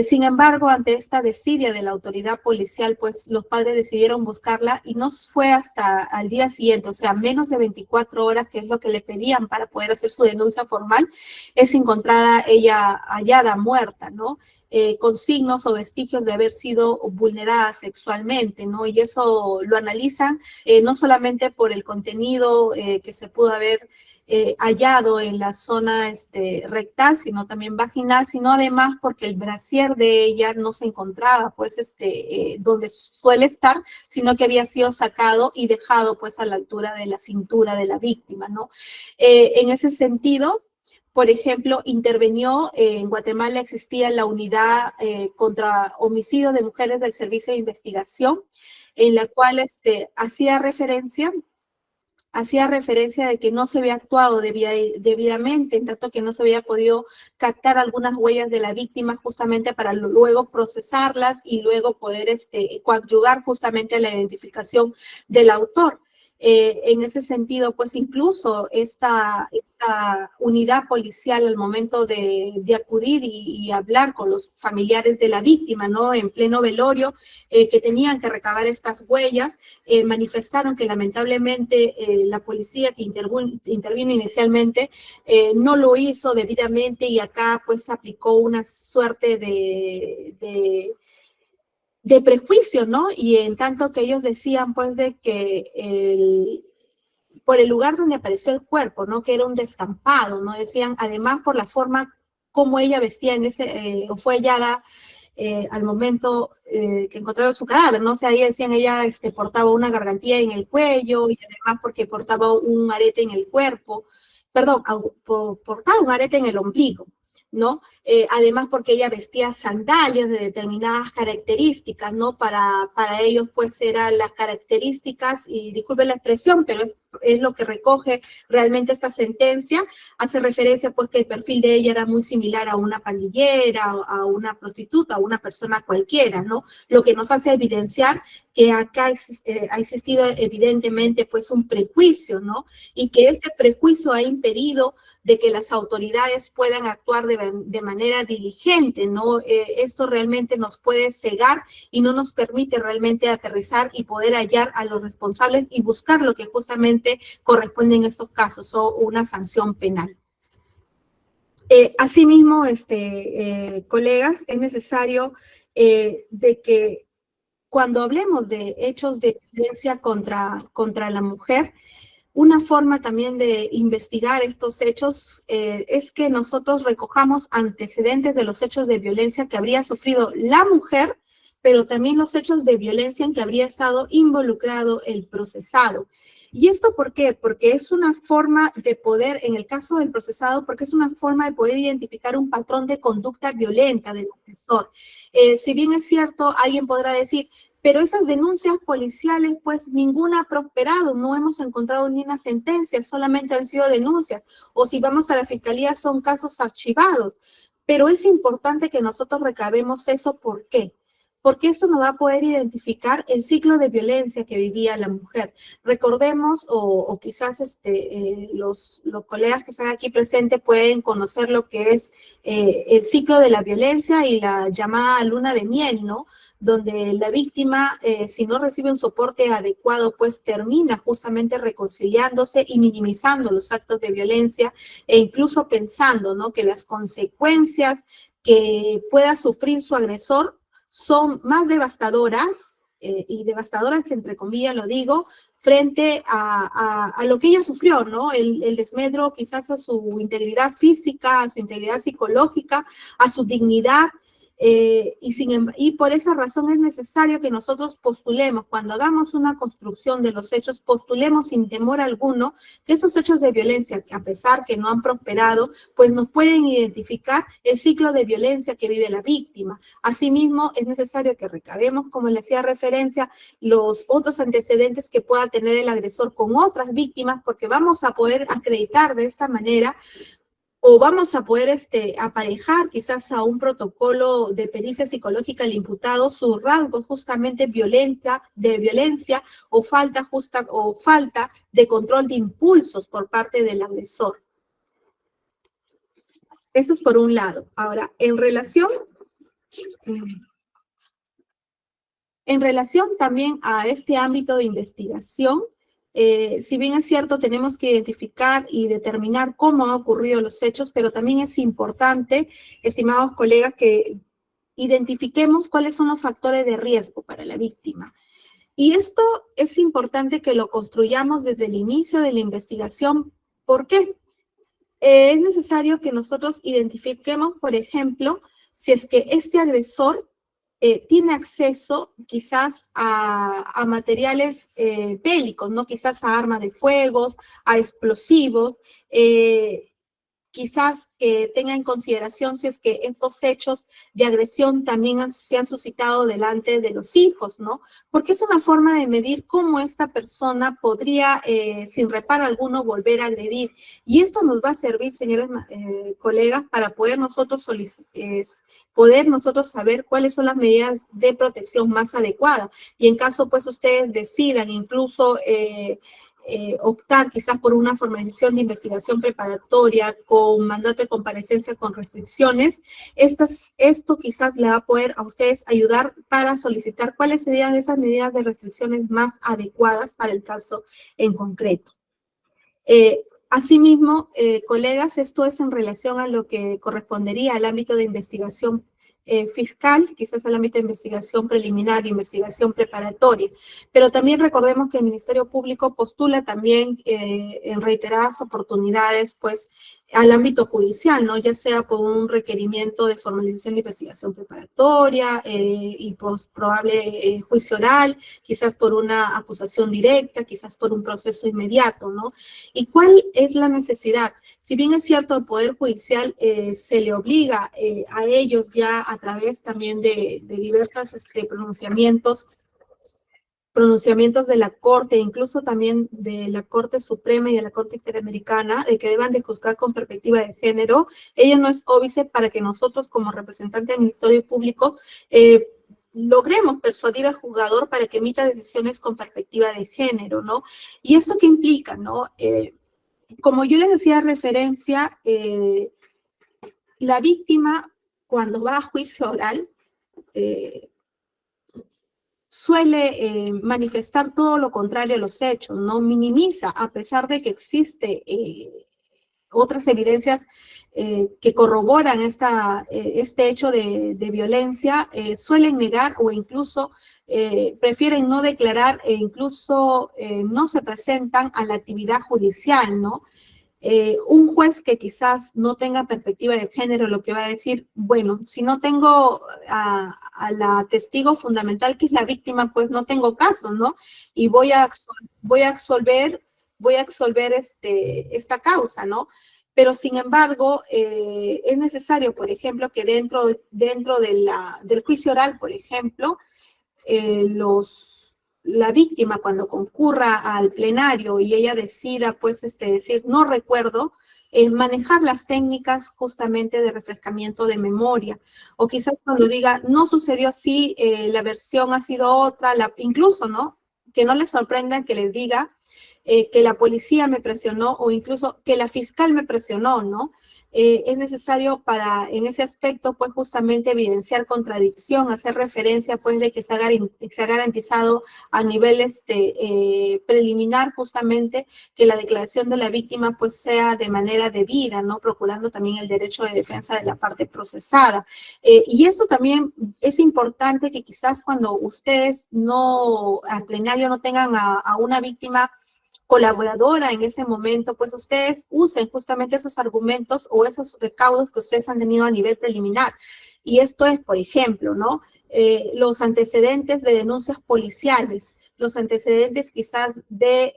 Sin embargo, ante esta desidia de la autoridad policial, pues los padres decidieron buscarla, y no fue hasta al día siguiente, o sea, menos de 24 horas, que es lo que le pedían para poder hacer su denuncia formal, es encontrada ella hallada muerta, ¿no? Con signos o vestigios de haber sido vulnerada sexualmente, ¿no? Y eso lo analizan no solamente por el contenido que se pudo haber hallado en la zona rectal, sino también vaginal, sino además porque el brasier de ella no se encontraba, pues, donde suele estar, sino que había sido sacado y dejado, pues, a la altura de la cintura de la víctima, ¿no? En ese sentido, por ejemplo, intervenió, en Guatemala existía la unidad contra homicidio de mujeres del Servicio de Investigación, en la cual hacía referencia de que no se había actuado debidamente, en tanto que no se había podido captar algunas huellas de la víctima justamente para luego procesarlas y luego poder coadyuvar justamente a la identificación del autor. En ese sentido, pues, incluso esta unidad policial, al momento de acudir y hablar con los familiares de la víctima, ¿no?, en pleno velorio, que tenían que recabar estas huellas, manifestaron que lamentablemente la policía que intervino inicialmente no lo hizo debidamente, y acá, pues, aplicó una suerte de prejuicio, ¿no? Y en tanto que ellos decían, pues, de que por el lugar donde apareció el cuerpo, ¿no?, que era un descampado, ¿no? Decían, además, por la forma como ella vestía o fue hallada al momento que encontraron su cadáver, ¿no? O sea, ahí decían, ella portaba una gargantilla en el cuello, y además porque portaba un arete en el cuerpo, perdón, portaba un arete en el ombligo, ¿no? Además porque ella vestía sandalias de determinadas características, ¿no? Para ellos, pues, eran las características, y disculpen la expresión, pero es es lo que recoge realmente esta sentencia. Hace referencia pues que el perfil de ella era muy similar a una pandillera, a una prostituta, a una persona cualquiera, ¿no? Lo que nos hace evidenciar que acá ha existido evidentemente pues un prejuicio, ¿no? Y que este prejuicio ha impedido de que las autoridades puedan actuar de manera diligente, ¿no? Esto realmente nos puede cegar y no nos permite realmente aterrizar y poder hallar a los responsables y buscar lo que justamente corresponde en estos casos, o una sanción penal. Asimismo, colegas, es necesario de que cuando hablemos de hechos de violencia contra la mujer, una forma también de investigar estos hechos es que nosotros recojamos antecedentes de los hechos de violencia que habría sufrido la mujer, pero también los hechos de violencia en que habría estado involucrado el procesado. ¿Y esto por qué? Porque es una forma de poder, en el caso del procesado, porque es una forma de poder identificar un patrón de conducta violenta del agresor. Si bien es cierto, alguien podrá decir, pero esas denuncias policiales, pues ninguna ha prosperado, no hemos encontrado ni una sentencia, solamente han sido denuncias, o si vamos a la fiscalía son casos archivados. Pero es importante que nosotros recabemos eso, ¿por qué? Porque esto nos va a poder identificar el ciclo de violencia que vivía la mujer. Recordemos, o quizás los colegas que están aquí presentes pueden conocer lo que es el ciclo de la violencia y la llamada luna de miel, ¿no? Donde la víctima, si no recibe un soporte adecuado, pues termina justamente reconciliándose y minimizando los actos de violencia e incluso pensando, ¿no?, que las consecuencias que pueda sufrir su agresor son más devastadoras, y devastadoras entre comillas lo digo, frente a lo que ella sufrió, ¿no? El desmedro quizás a su integridad física, a su integridad psicológica, a su dignidad, y por esa razón es necesario que nosotros postulemos, cuando hagamos una construcción de los hechos, postulemos sin temor alguno que esos hechos de violencia, que a pesar que no han prosperado, pues nos pueden identificar el ciclo de violencia que vive la víctima. Asimismo, es necesario que recabemos, como le hacía referencia, los otros antecedentes que pueda tener el agresor con otras víctimas, porque vamos a poder acreditar de esta manera o vamos a poder aparejar quizás a un protocolo de pericia psicológica al imputado sus rasgos justamente de violencia o falta de control de impulsos por parte del agresor. Eso es por un lado. Ahora, en relación también a este ámbito de investigación, si bien es cierto, tenemos que identificar y determinar cómo han ocurrido los hechos, pero también es importante, estimados colegas, que identifiquemos cuáles son los factores de riesgo para la víctima. Y esto es importante que lo construyamos desde el inicio de la investigación. ¿Por qué? Es necesario que nosotros identifiquemos, por ejemplo, si es que este agresor tiene acceso quizás a materiales bélicos, ¿no? Quizás a armas de fuego, a explosivos, quizás tenga en consideración si es que estos hechos de agresión también se han suscitado delante de los hijos, ¿no? Porque es una forma de medir cómo esta persona podría, sin reparo alguno, volver a agredir. Y esto nos va a servir, señores colegas, para poder nosotros saber cuáles son las medidas de protección más adecuadas. Y en caso, pues, ustedes decidan incluso optar quizás por una formalización de investigación preparatoria con mandato de comparecencia con restricciones, esto quizás le va a poder a ustedes ayudar para solicitar cuáles serían esas medidas de restricciones más adecuadas para el caso en concreto. Asimismo, colegas, esto es en relación a lo que correspondería al ámbito de investigación fiscal, quizás al ámbito de investigación preliminar, de investigación preparatoria. Pero también recordemos que el Ministerio Público postula también en reiteradas oportunidades, pues, al ámbito judicial, ¿no? Ya sea por un requerimiento de formalización de investigación preparatoria y probable juicio oral, quizás por una acusación directa, quizás por un proceso inmediato, ¿no? ¿Y cuál es la necesidad? Si bien es cierto, al Poder Judicial se le obliga a ellos ya a través también de diversos pronunciamientos pronunciamientos de la Corte, incluso también de la Corte Suprema y de la Corte Interamericana, de que deban de juzgar con perspectiva de género. Ella no es óbice para que nosotros, como representantes del Ministerio Público, logremos persuadir al juzgador para que emita decisiones con perspectiva de género, ¿no? ¿Y esto qué implica, no? Como yo les decía referencia, la víctima, cuando va a juicio oral, suele manifestar todo lo contrario a los hechos, no minimiza, a pesar de que existe otras evidencias que corroboran este hecho de violencia, suelen negar o incluso prefieren no declarar e incluso no se presentan a la actividad judicial, ¿no? Un juez que quizás no tenga perspectiva de género, lo que va a decir, bueno, si no tengo a la testigo fundamental, que es la víctima, pues no tengo caso, ¿no? Y voy a absolver esta causa, ¿no? Pero sin embargo, es necesario, por ejemplo, que dentro del juicio oral, por ejemplo, la víctima cuando concurra al plenario y ella decida, pues, decir, no recuerdo, manejar las técnicas justamente de refrescamiento de memoria. O quizás cuando diga, no sucedió así, la versión ha sido otra, incluso, ¿no? Que no les sorprenda que les diga que la policía me presionó o incluso que la fiscal me presionó, ¿no? Es necesario en ese aspecto, pues justamente evidenciar contradicción, hacer referencia, pues, de que se ha garantizado a nivel preliminar justamente que la declaración de la víctima, pues, sea de manera debida, ¿no? Procurando también el derecho de defensa de la parte procesada. Y eso también es importante que quizás cuando ustedes al plenario no tengan a una víctima colaboradora en ese momento, pues ustedes usen justamente esos argumentos o esos recaudos que ustedes han tenido a nivel preliminar. Y esto es, por ejemplo, ¿no? Los antecedentes de denuncias policiales, los antecedentes quizás de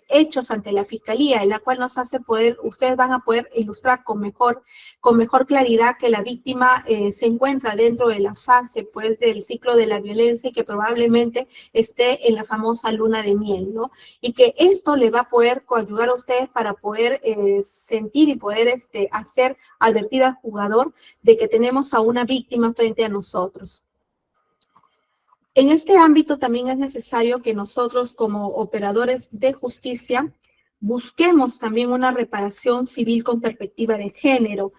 hechos ante la fiscalía, en la cual ustedes van a poder ilustrar con mejor claridad que la víctima se encuentra dentro de la fase, pues, del ciclo de la violencia y que probablemente esté en la famosa luna de miel, ¿no? Y que esto le va a poder ayudar a ustedes para poder sentir y poder advertir al jugador de que tenemos a una víctima frente a nosotros. En este ámbito también es necesario que nosotros, como operadores de justicia, busquemos también una reparación civil con perspectiva de género.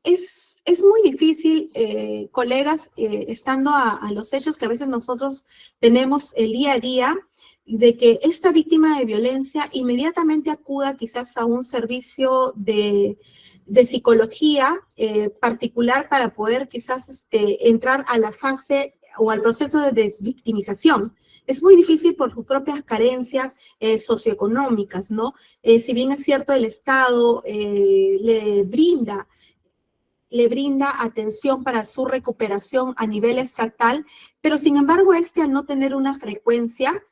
Es muy difícil, colegas, estando a los hechos que a veces nosotros tenemos el día a día, de que esta víctima de violencia inmediatamente acuda quizás a un servicio de psicología particular para poder quizás entrar a la fase o al proceso de desvictimización. Es muy difícil por sus propias carencias socioeconómicas, ¿no? Si bien es cierto, el Estado le brinda atención para su recuperación a nivel estatal, pero sin embargo al no tener una frecuencia,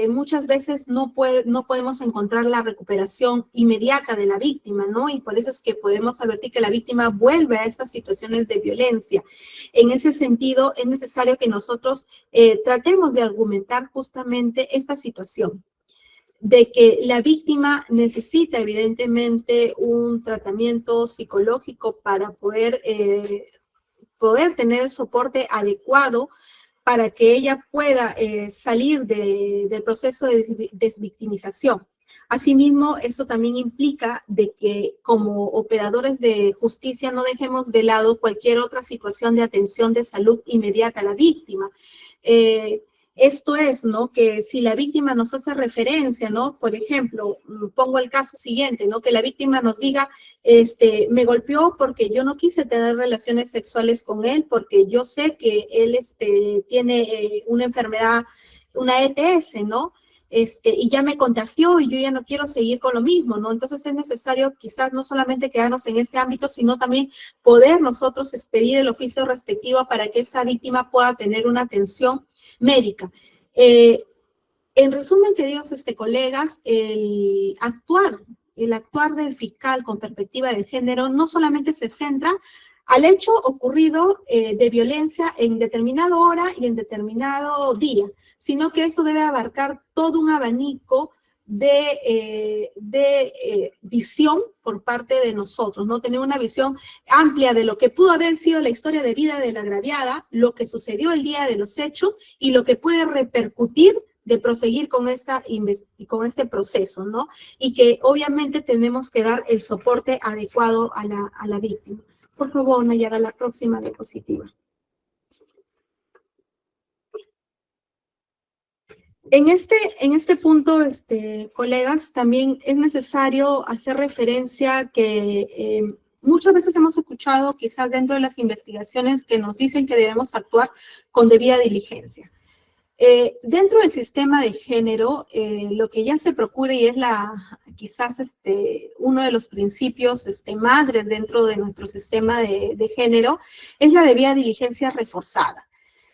muchas veces no podemos encontrar la recuperación inmediata de la víctima, ¿no? Y por eso es que podemos advertir que la víctima vuelve a estas situaciones de violencia. En ese sentido, es necesario que nosotros tratemos de argumentar justamente esta situación, de que la víctima necesita evidentemente un tratamiento psicológico para poder tener el soporte adecuado para que ella pueda salir del proceso de desvictimización. Asimismo, esto también implica de que como operadores de justicia no dejemos de lado cualquier otra situación de atención de salud inmediata a la víctima. Esto es, ¿no? Que si la víctima nos hace referencia, ¿no? Por ejemplo, pongo el caso siguiente, ¿no? Que la víctima nos diga, me golpeó porque yo no quise tener relaciones sexuales con él, porque yo sé que él tiene una enfermedad, una ETS, ¿no? Y ya me contagió y yo ya no quiero seguir con lo mismo, ¿no? Entonces es necesario quizás no solamente quedarnos en ese ámbito, sino también poder nosotros expedir el oficio respectivo para que esta víctima pueda tener una atención médica. En resumen, queridos colegas, el actuar del fiscal con perspectiva de género no solamente se centra al hecho ocurrido de violencia en determinada hora y en determinado día, sino que esto debe abarcar todo un abanico de visión por parte de nosotros, ¿no? Tener una visión amplia de lo que pudo haber sido la historia de vida de la agraviada, lo que sucedió el día de los hechos y lo que puede repercutir de proseguir con este proceso, ¿no? Y que obviamente tenemos que dar el soporte adecuado a la víctima. Por favor, Nayara, la próxima diapositiva. En este punto, colegas, también es necesario hacer referencia que muchas veces hemos escuchado, quizás dentro de las investigaciones, que nos dicen que debemos actuar con debida diligencia. Dentro del sistema de género, lo que ya se procura y es quizás uno de los principios madres dentro de nuestro sistema de género, es la debida diligencia reforzada.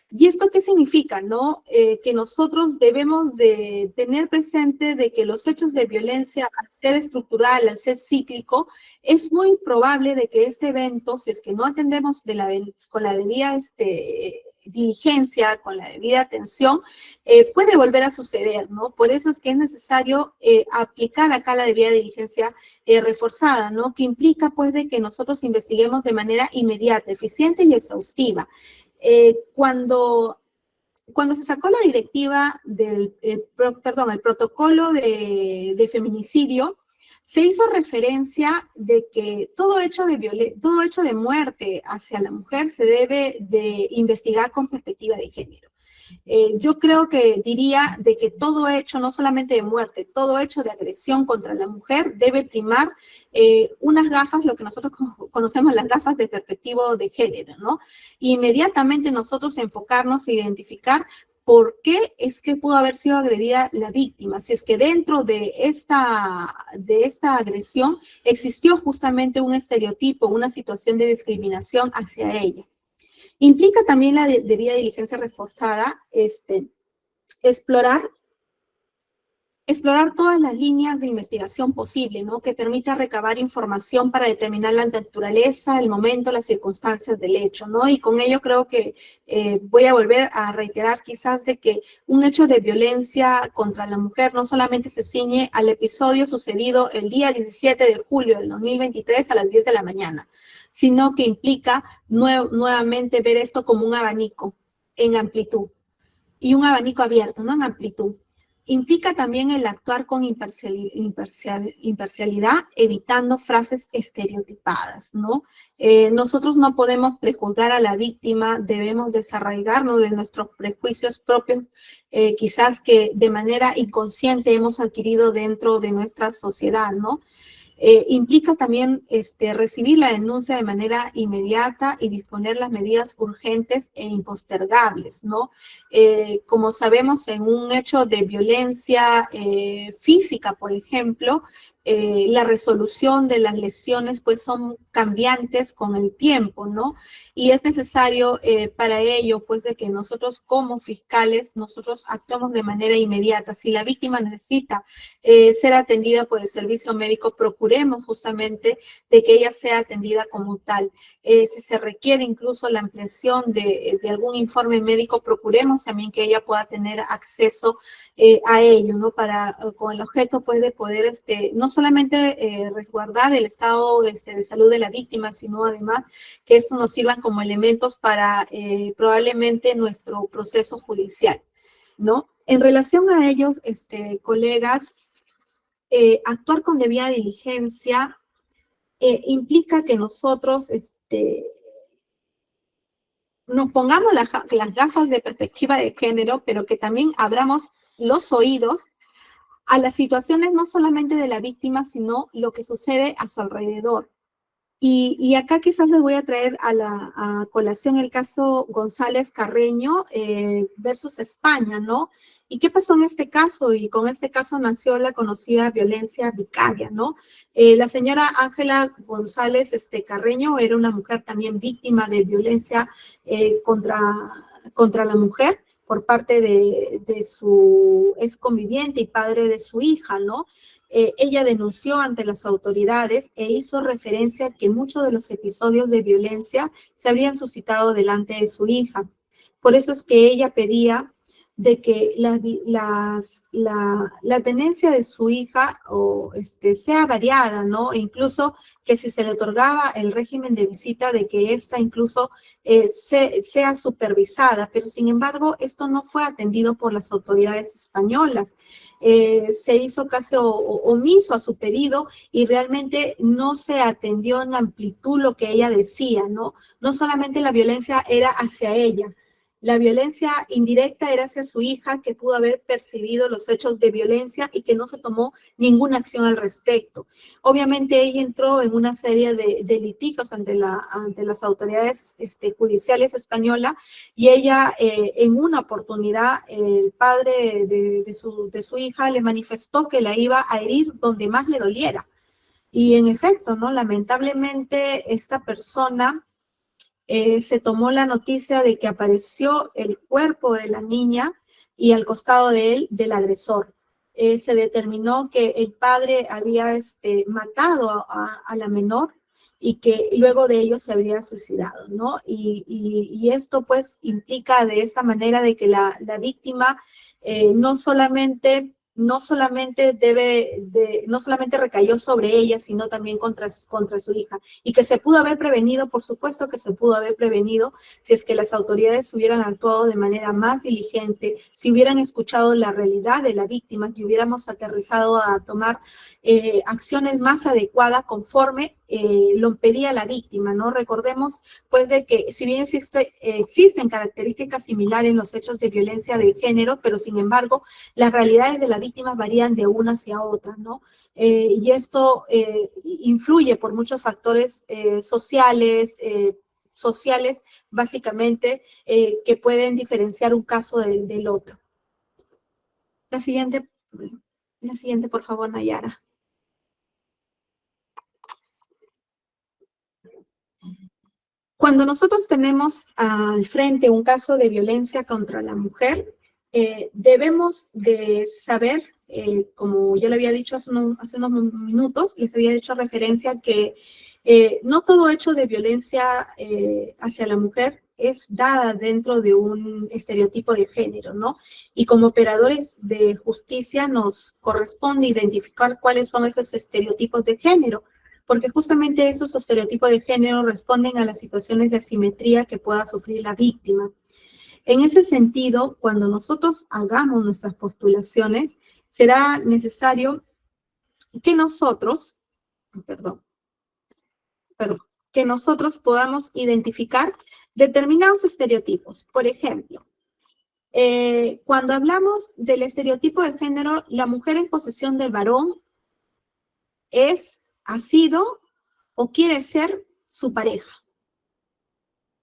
¿Y esto qué significa, no? Que nosotros debemos de tener presente de que los hechos de violencia, al ser estructural, al ser cíclico, es muy probable de que este evento, si es que no atendemos con la debida diligencia, con la debida atención, puede volver a suceder, ¿no? Por eso es que es necesario aplicar acá la debida diligencia reforzada, ¿no? Que implica, pues, de que nosotros investiguemos de manera inmediata, eficiente y exhaustiva. Cuando se sacó la directiva el protocolo de feminicidio, se hizo referencia de que todo hecho de muerte hacia la mujer se debe de investigar con perspectiva de género. Yo creo que diría de que todo hecho, no solamente de muerte, todo hecho de agresión contra la mujer debe primar unas gafas, lo que nosotros conocemos las gafas de perspectiva de género, ¿no? Inmediatamente nosotros enfocarnos e identificar por qué es que pudo haber sido agredida la víctima, si es que dentro de esta agresión existió justamente un estereotipo, una situación de discriminación hacia ella. Implica también la debida diligencia reforzada, explorar todas las líneas de investigación posible, ¿no? Que permita recabar información para determinar la naturaleza, el momento, las circunstancias del hecho, ¿no? Y con ello creo que voy a volver a reiterar quizás de que un hecho de violencia contra la mujer no solamente se ciñe al episodio sucedido el día 17 de julio del 2023 a las 10 de la mañana, sino que implica nuevamente ver esto como un abanico en amplitud y un abanico abierto, no en amplitud. Implica también el actuar con imparcialidad, evitando frases estereotipadas, ¿no? Nosotros no podemos prejuzgar a la víctima, debemos desarraigarnos de nuestros prejuicios propios, quizás que de manera inconsciente hemos adquirido dentro de nuestra sociedad, ¿no? Implica también recibir la denuncia de manera inmediata y disponer las medidas urgentes e impostergables, ¿no? Como sabemos, en un hecho de violencia física, por ejemplo, la resolución de las lesiones pues son cambiantes con el tiempo, ¿no? Y es necesario para ello pues de que nosotros como fiscales, nosotros actuemos de manera inmediata. Si la víctima necesita ser atendida por el servicio médico, procuremos justamente de que ella sea atendida como tal. Si se requiere incluso la ampliación de algún informe médico, procuremos también que ella pueda tener acceso a ello, ¿no? Con el objeto pues de poder no solamente resguardar el estado de salud de la víctima, sino además que esto nos sirvan como elementos para probablemente nuestro proceso judicial, ¿no? En relación a ellos, colegas, actuar con debida diligencia implica que nosotros nos pongamos las gafas de perspectiva de género, pero que también abramos los oídos a las situaciones no solamente de la víctima, sino lo que sucede a su alrededor. Y acá quizás les voy a traer a colación el caso González Carreño versus España, ¿no? ¿Y qué pasó en este caso? Y con este caso nació la conocida violencia vicaria, ¿no? La señora Ángela González Carreño era una mujer también víctima de violencia contra la mujer por parte de su ex conviviente y padre de su hija, ¿no? ella denunció ante las autoridades e hizo referencia a que muchos de los episodios de violencia se habrían suscitado delante de su hija. Por eso es que ella pedía de que la tenencia de su hija sea variada, ¿no? E incluso que si se le otorgaba el régimen de visita, de que ésta incluso sea supervisada, pero sin embargo esto no fue atendido por las autoridades españolas. Se hizo caso omiso a su pedido y realmente no se atendió en amplitud lo que ella decía, ¿no? No solamente la violencia era hacia ella, la violencia indirecta era hacia su hija, que pudo haber percibido los hechos de violencia y que no se tomó ninguna acción al respecto. Obviamente ella entró en una serie de litigios ante las autoridades judiciales españolas y ella en una oportunidad, el padre de su hija le manifestó que la iba a herir donde más le doliera. Y en efecto, ¿no? Lamentablemente esta persona se tomó la noticia de que apareció el cuerpo de la niña y al costado de él del agresor. Se determinó que el padre había matado a la menor y que luego de ello se habría suicidado, ¿no? Y esto pues implica de esta manera de que la víctima no solamente recayó sobre ella, sino también contra su hija. Y que se pudo haber prevenido, por supuesto que se pudo haber prevenido, si es que las autoridades hubieran actuado de manera más diligente, si hubieran escuchado la realidad de la víctima, si hubiéramos aterrizado a tomar acciones más adecuadas conforme lo pedía la víctima, ¿no? Recordemos, pues, de que si bien existen características similares en los hechos de violencia de género, pero sin embargo, las realidades de las víctimas varían de una hacia otra, ¿no? Y esto influye por muchos factores sociales, básicamente, que pueden diferenciar un caso del otro. La siguiente, por favor, Nayara. Cuando nosotros tenemos al frente un caso de violencia contra la mujer, debemos de saber, como yo le había dicho hace unos minutos, les había hecho referencia que no todo hecho de violencia hacia la mujer es dada dentro de un estereotipo de género, ¿no? Y como operadores de justicia nos corresponde identificar cuáles son esos estereotipos de género, porque justamente esos estereotipos de género responden a las situaciones de asimetría que pueda sufrir la víctima. En ese sentido, cuando nosotros hagamos nuestras postulaciones, será necesario que nosotros podamos identificar determinados estereotipos. Por ejemplo, cuando hablamos del estereotipo de género, la mujer en posesión del varón ha sido o quiere ser su pareja.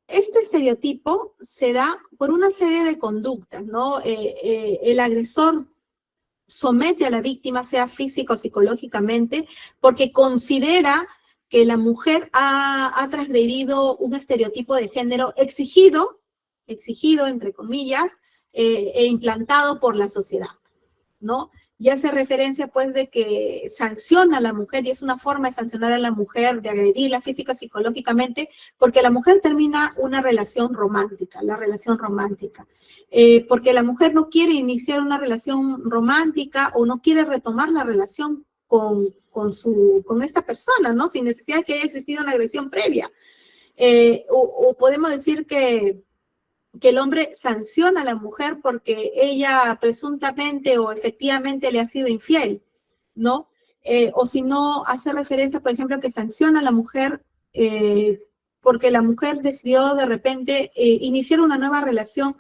Este estereotipo se da por una serie de conductas, ¿no? El agresor somete a la víctima, sea física o psicológicamente, porque considera que la mujer ha transgredido un estereotipo de género exigido, entre comillas, e implantado por la sociedad, ¿no? Y hace referencia, pues, de que sanciona a la mujer, y es una forma de sancionar a la mujer, de agredirla física o psicológicamente, porque la mujer termina una relación romántica, porque la mujer no quiere iniciar una relación romántica o no quiere retomar la relación con esta persona, ¿no? Sin necesidad de que haya existido una agresión previa. O podemos decir que el hombre sanciona a la mujer porque ella presuntamente o efectivamente le ha sido infiel, ¿no? O si no, hace referencia, por ejemplo, que sanciona a la mujer porque la mujer decidió de repente iniciar una nueva relación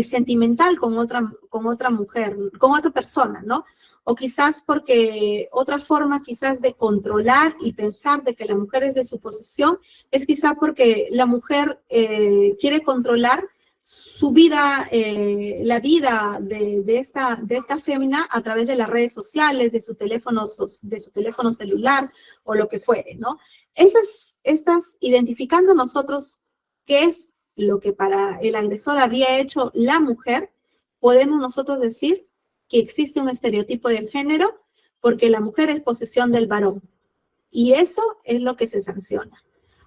sentimental con otra mujer, con otra persona, ¿no? O quizás porque otra forma quizás de controlar y pensar de que la mujer es de su posesión es quizás porque la mujer quiere controlar su vida, la vida de esta fémina a través de las redes sociales, de su teléfono celular o lo que fuere, ¿no? Identificando nosotros qué es lo que para el agresor había hecho la mujer, podemos nosotros decir que existe un estereotipo de género porque la mujer es posesión del varón. Y eso es lo que se sanciona.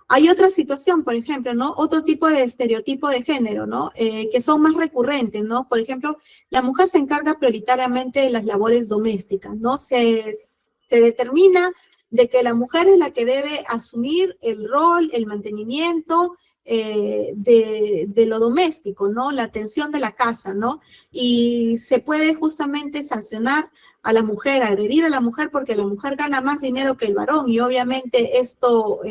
Hay otra situación, por ejemplo, ¿no? Otro tipo de estereotipo de género, ¿no? Que son más recurrentes, ¿no? Por ejemplo, la mujer se encarga prioritariamente de las labores domésticas, ¿no? Se determina de que la mujer es la que debe asumir el rol, el mantenimiento de lo doméstico, ¿no? La atención de la casa, ¿no? Y se puede justamente sancionar a la mujer, agredir a la mujer porque la mujer gana más dinero que el varón y obviamente esto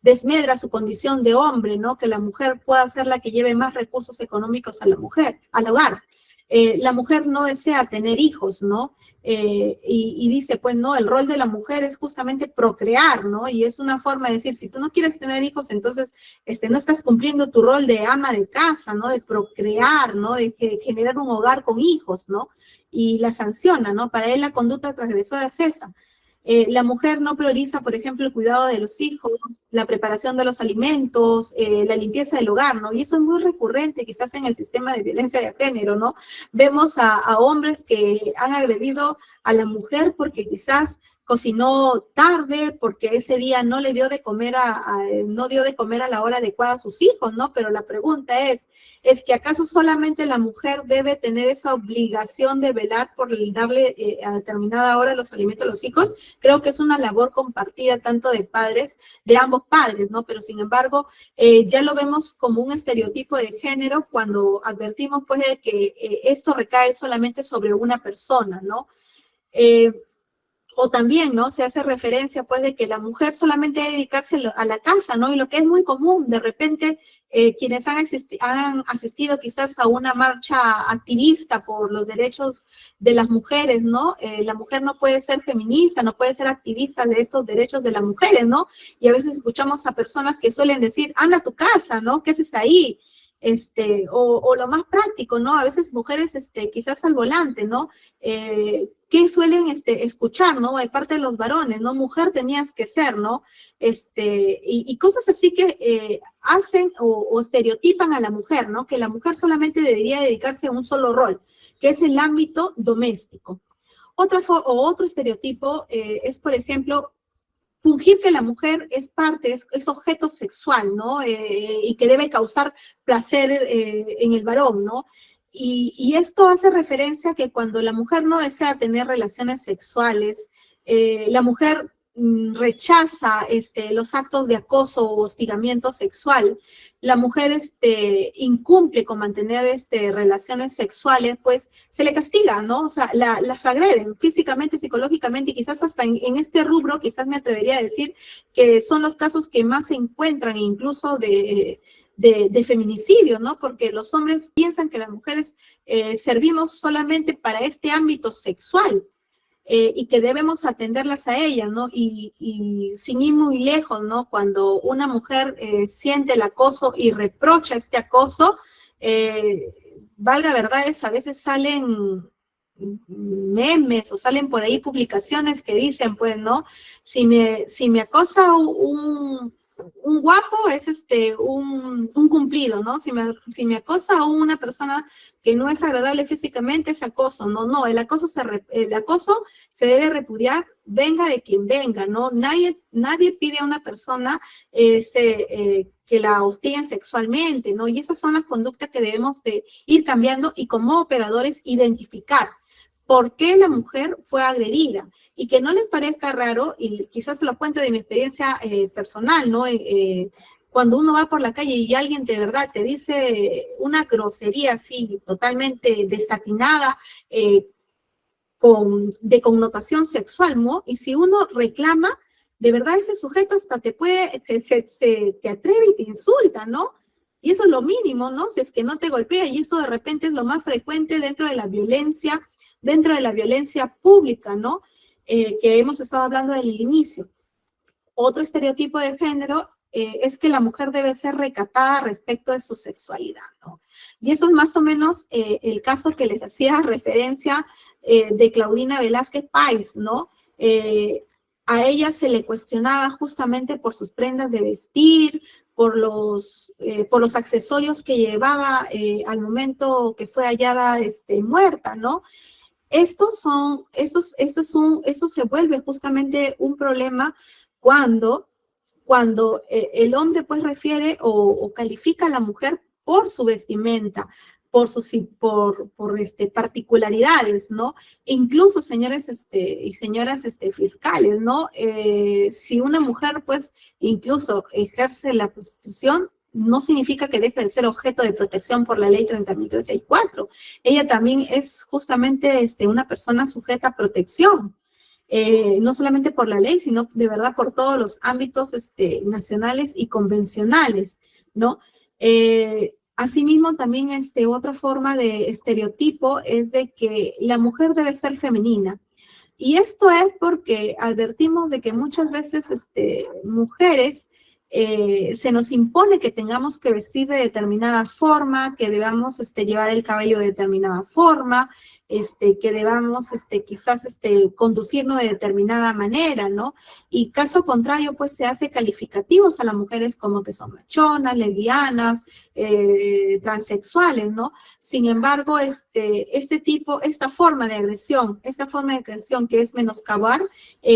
desmedra su condición de hombre, ¿no? Que la mujer pueda ser la que lleve más recursos económicos a la mujer, al hogar. La mujer no desea tener hijos, ¿no? Y dice, pues no, el rol de la mujer es justamente procrear, ¿no? Y es una forma de decir, si tú no quieres tener hijos, entonces no estás cumpliendo tu rol de ama de casa, ¿no? De procrear, ¿no? De generar un hogar con hijos, ¿no? Y la sanciona, ¿no? Para él la conducta transgresora es esa. La mujer no prioriza, por ejemplo, el cuidado de los hijos, la preparación de los alimentos, la limpieza del hogar, ¿no? Y eso es muy recurrente quizás en el sistema de violencia de género, ¿no? Vemos a hombres que han agredido a la mujer porque quizás cocinó tarde, porque ese día no le dio de comer no dio de comer a la hora adecuada a sus hijos, ¿no? Pero la pregunta es que ¿acaso solamente la mujer debe tener esa obligación de velar por darle a determinada hora los alimentos a los hijos? Creo que es una labor compartida tanto de padres, de ambos padres, ¿no? Pero sin embargo, ya lo vemos como un estereotipo de género cuando advertimos, pues, de que esto recae solamente sobre una persona, ¿no? O también, ¿no? Se hace referencia, pues, de que la mujer solamente debe dedicarse a la casa, ¿no? Y lo que es muy común, de repente, quienes han asistido quizás a una marcha activista por los derechos de las mujeres, ¿no? La mujer no puede ser feminista, no puede ser activista de estos derechos de las mujeres, ¿no? Y a veces escuchamos a personas que suelen decir, anda a tu casa, ¿no? ¿Qué haces ahí? O lo más práctico, ¿no? A veces mujeres, quizás al volante, ¿no? ¿Qué suelen escuchar, ¿no? De parte de los varones, ¿no? Mujer tenías que ser, ¿no? Y cosas así que hacen o estereotipan a la mujer, ¿no? Que la mujer solamente debería dedicarse a un solo rol, que es el ámbito doméstico. Otro estereotipo es, por ejemplo, fungir que la mujer es parte, es objeto sexual, ¿no? Y que debe causar placer en el varón, ¿no? Y esto hace referencia a que cuando la mujer no desea tener relaciones sexuales, la mujer rechaza los actos de acoso o hostigamiento sexual, la mujer incumple con mantener relaciones sexuales, pues se le castiga, ¿no? O sea, las agreden físicamente, psicológicamente y quizás hasta en este rubro, quizás me atrevería a decir que son los casos que más se encuentran incluso de feminicidio, ¿no? Porque los hombres piensan que las mujeres servimos solamente para este ámbito sexual. Y que debemos atenderlas a ellas, ¿no? Y sin ir muy lejos, ¿no? Cuando una mujer siente el acoso y reprocha este acoso, valga verdades, a veces salen memes o salen por ahí publicaciones que dicen, pues, ¿no? Si me acosa un guapo es un cumplido, ¿no? Si me acosa a una persona que no es agradable físicamente es acoso, no, el acoso se debe repudiar, venga de quien venga, ¿no? Nadie pide a una persona que la hostiguen sexualmente, ¿no? Y esas son las conductas que debemos de ir cambiando y como operadores identificar por qué la mujer fue agredida. Y que no les parezca raro, y quizás se lo cuente de mi experiencia personal, ¿no? Cuando uno va por la calle y alguien de verdad te dice una grosería así, totalmente desatinada, de connotación sexual, ¿no? Y si uno reclama, de verdad ese sujeto hasta te atreve y te insulta, ¿no? Y eso es lo mínimo, ¿no? Si es que no te golpea, y esto de repente es lo más frecuente dentro de la violencia pública, ¿no? Que hemos estado hablando del inicio. Otro estereotipo de género es que la mujer debe ser recatada respecto de su sexualidad, ¿no? Y eso es más o menos el caso que les hacía referencia de Claudina Velázquez Páez, ¿no? A ella se le cuestionaba justamente por sus prendas de vestir, por los accesorios que llevaba al momento que fue hallada muerta, ¿no? Esto se vuelve justamente un problema cuando el hombre pues refiere o califica a la mujer por su vestimenta, por particularidades, ¿no? E incluso, señores y señoras fiscales, ¿no? Si una mujer pues incluso ejerce la prostitución, no significa que deje de ser objeto de protección por la ley 30.364. Ella también es justamente una persona sujeta a protección. No solamente por la ley, sino de verdad por todos los ámbitos nacionales y convencionales, ¿no? Asimismo, también otra forma de estereotipo es de que la mujer debe ser femenina. Y esto es porque advertimos de que muchas veces mujeres se nos impone que tengamos que vestir de determinada forma, que debamos llevar el cabello de determinada forma, que debamos quizás conducirnos de determinada manera, ¿no? Y caso contrario, pues se hace calificativos a las mujeres como que son machonas, lesbianas, transexuales, ¿no? Sin embargo, esta forma de agresión que es menoscabar,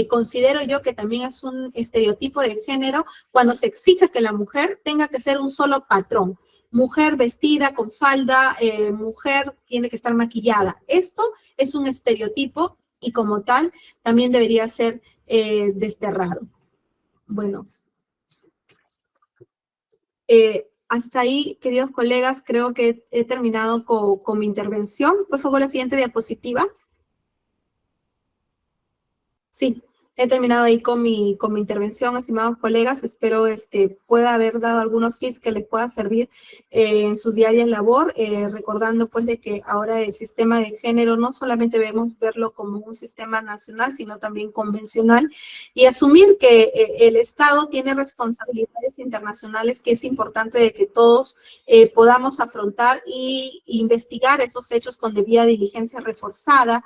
considero yo que también es un estereotipo de género cuando se exige que la mujer tenga que ser un solo patrón. Mujer vestida con falda, mujer tiene que estar maquillada. Esto es un estereotipo y como tal también debería ser desterrado. Bueno, hasta ahí, queridos colegas, creo que he terminado con mi intervención. Por favor, la siguiente diapositiva. Sí. He terminado ahí con mi intervención, estimados colegas. Espero pueda haber dado algunos tips que les pueda servir en sus diarias labor, recordando pues de que ahora el sistema de género no solamente debemos verlo como un sistema nacional, sino también convencional, y asumir que el Estado tiene responsabilidades internacionales que es importante de que todos podamos afrontar y investigar esos hechos con debida diligencia reforzada,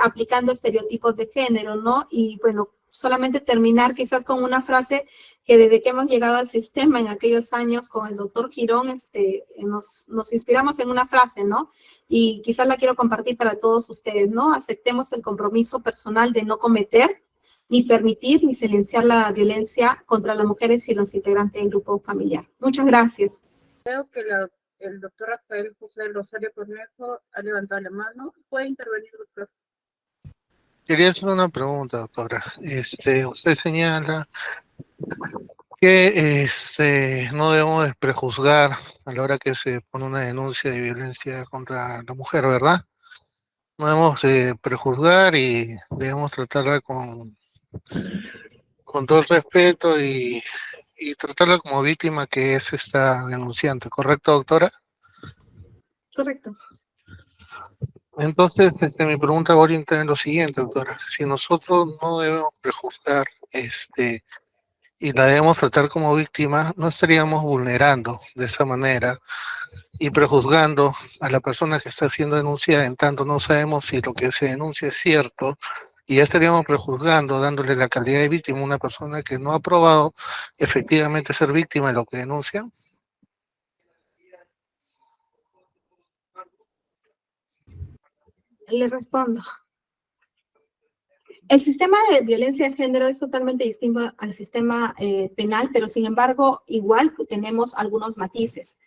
aplicando estereotipos de género, ¿no? Y bueno, solamente terminar quizás con una frase que desde que hemos llegado al sistema en aquellos años con el doctor Girón, nos inspiramos en una frase, ¿no? Y quizás la quiero compartir para todos ustedes, ¿no? Aceptemos el compromiso personal de no cometer, ni permitir, ni silenciar la violencia contra las mujeres y los integrantes del grupo familiar. Muchas gracias. Veo que el doctor Rafael José Rosario Cornejo ha levantado la mano. ¿Puede intervenir, doctor? Quería hacer una pregunta, doctora. Usted señala que no debemos de prejuzgar a la hora que se pone una denuncia de violencia contra la mujer, ¿verdad? No debemos prejuzgar y debemos tratarla con todo el respeto y tratarla como víctima que es esta denunciante, ¿correcto, doctora? Correcto. Entonces, mi pregunta orienta en lo siguiente, doctora. Si nosotros no debemos prejuzgar y la debemos tratar como víctima, no estaríamos vulnerando de esa manera y prejuzgando a la persona que está siendo denunciada, en tanto no sabemos si lo que se denuncia es cierto, y ya estaríamos prejuzgando, dándole la calidad de víctima a una persona que no ha probado efectivamente ser víctima de lo que denuncia. Le respondo. El sistema de violencia de género es totalmente distinto al sistema penal, pero sin embargo, igual tenemos algunos matices.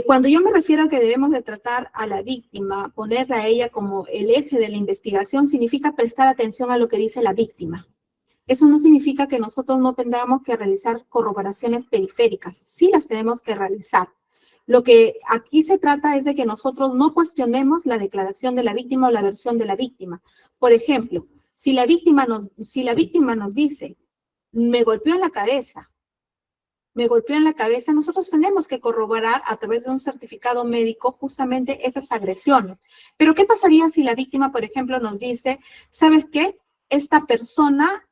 Cuando yo me refiero a que debemos de tratar a la víctima, ponerla a ella como el eje de la investigación, significa prestar atención a lo que dice la víctima. Eso no significa que nosotros no tengamos que realizar corroboraciones periféricas, sí las tenemos que realizar. Lo que aquí se trata es de que nosotros no cuestionemos la declaración de la víctima o la versión de la víctima. Por ejemplo, si la víctima nos dice, me golpeó en la cabeza, nosotros tenemos que corroborar a través de un certificado médico justamente esas agresiones. Pero ¿qué pasaría si la víctima, por ejemplo, nos dice, ¿sabes qué? Esta persona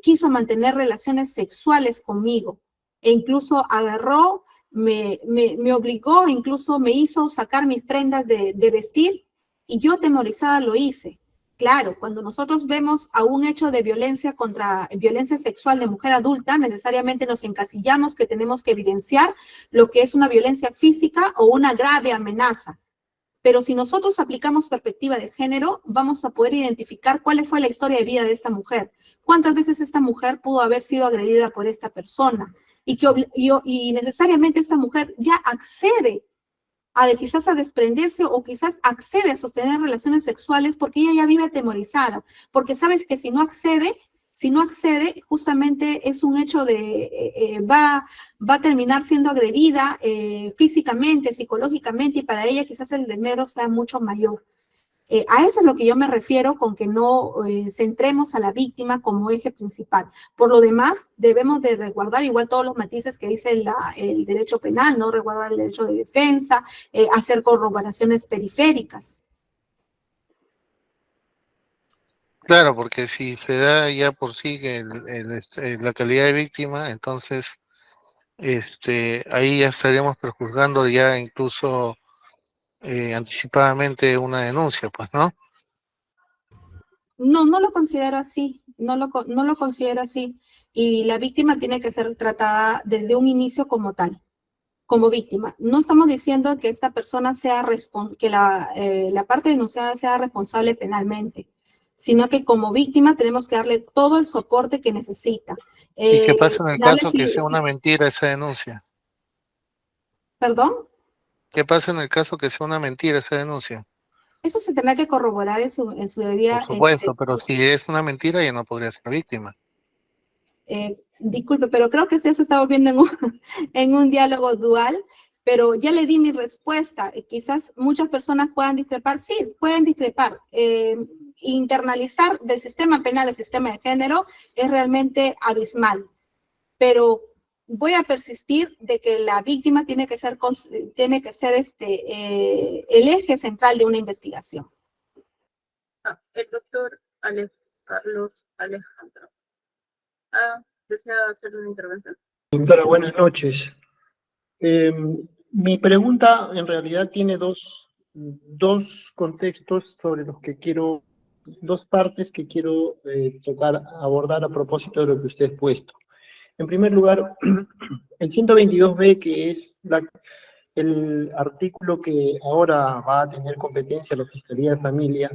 quiso mantener relaciones sexuales conmigo e incluso agarró, me obligó, incluso me hizo sacar mis prendas de vestir y yo atemorizada lo hice. Claro, cuando nosotros vemos a un hecho de violencia sexual de mujer adulta, necesariamente nos encasillamos que tenemos que evidenciar lo que es una violencia física o una grave amenaza. Pero si nosotros aplicamos perspectiva de género, vamos a poder identificar cuál fue la historia de vida de esta mujer. ¿Cuántas veces esta mujer pudo haber sido agredida por esta persona? Y necesariamente esta mujer ya accede quizás a desprenderse o quizás accede a sostener relaciones sexuales porque ella ya vive atemorizada, porque sabes que si no accede, justamente es un hecho de, va a terminar siendo agredida físicamente, psicológicamente, y para ella quizás el desmedro sea mucho mayor. A eso es lo que yo me refiero con que no centremos a la víctima como eje principal. Por lo demás, debemos de resguardar igual todos los matices que dice el derecho penal, ¿no? Resguardar el derecho de defensa, hacer corroboraciones periféricas. Claro, porque si se da ya por sí que la calidad de víctima, entonces ahí ya estaríamos prejuzgando ya incluso anticipadamente una denuncia, pues, ¿no? No, no lo considero así, no lo considero así. Y la víctima tiene que ser tratada desde un inicio como tal, como víctima. No estamos diciendo que esta persona sea que la parte denunciada sea responsable penalmente, sino que como víctima tenemos que darle todo el soporte que necesita. ¿Y qué pasa en el Darle caso que sea una mentira esa denuncia? ¿Perdón? ¿Qué pasa en el caso que sea una mentira esa denuncia? Eso se tendrá que corroborar en su Por debida. supuesto, pero si es una mentira ya no podría ser víctima. Disculpe, pero creo que sí se está volviendo en un diálogo dual, pero ya le di mi respuesta. Quizás muchas personas puedan discrepar, sí, pueden discrepar. Internalizar del sistema penal al sistema de género es realmente abismal, pero voy a persistir de que la víctima tiene que ser el eje central de una investigación. El doctor Carlos Alejandro. ¿Desea hacer una intervención? Doctora, buenas noches. Mi pregunta en realidad tiene dos contextos sobre los que quiero, dos partes que quiero abordar a propósito de lo que usted ha expuesto. En primer lugar, el 122b, que es el artículo que ahora va a tener competencia la Fiscalía de Familia,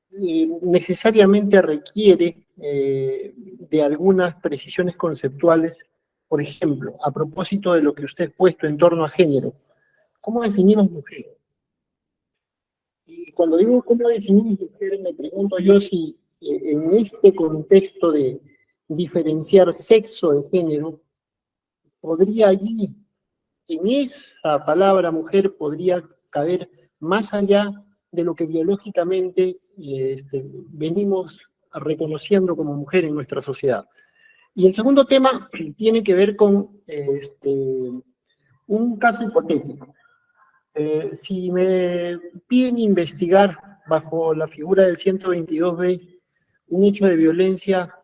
necesariamente requiere de algunas precisiones conceptuales. Por ejemplo, a propósito de lo que usted ha puesto en torno a género, ¿cómo definimos mujer? Y cuando digo cómo definimos mujer, me pregunto yo si en este contexto de diferenciar sexo de género, podría allí, en esa palabra mujer, podría caber más allá de lo que biológicamente venimos reconociendo como mujer en nuestra sociedad. Y el segundo tema tiene que ver con un caso hipotético. Si me piden investigar bajo la figura del 122b un hecho de violencia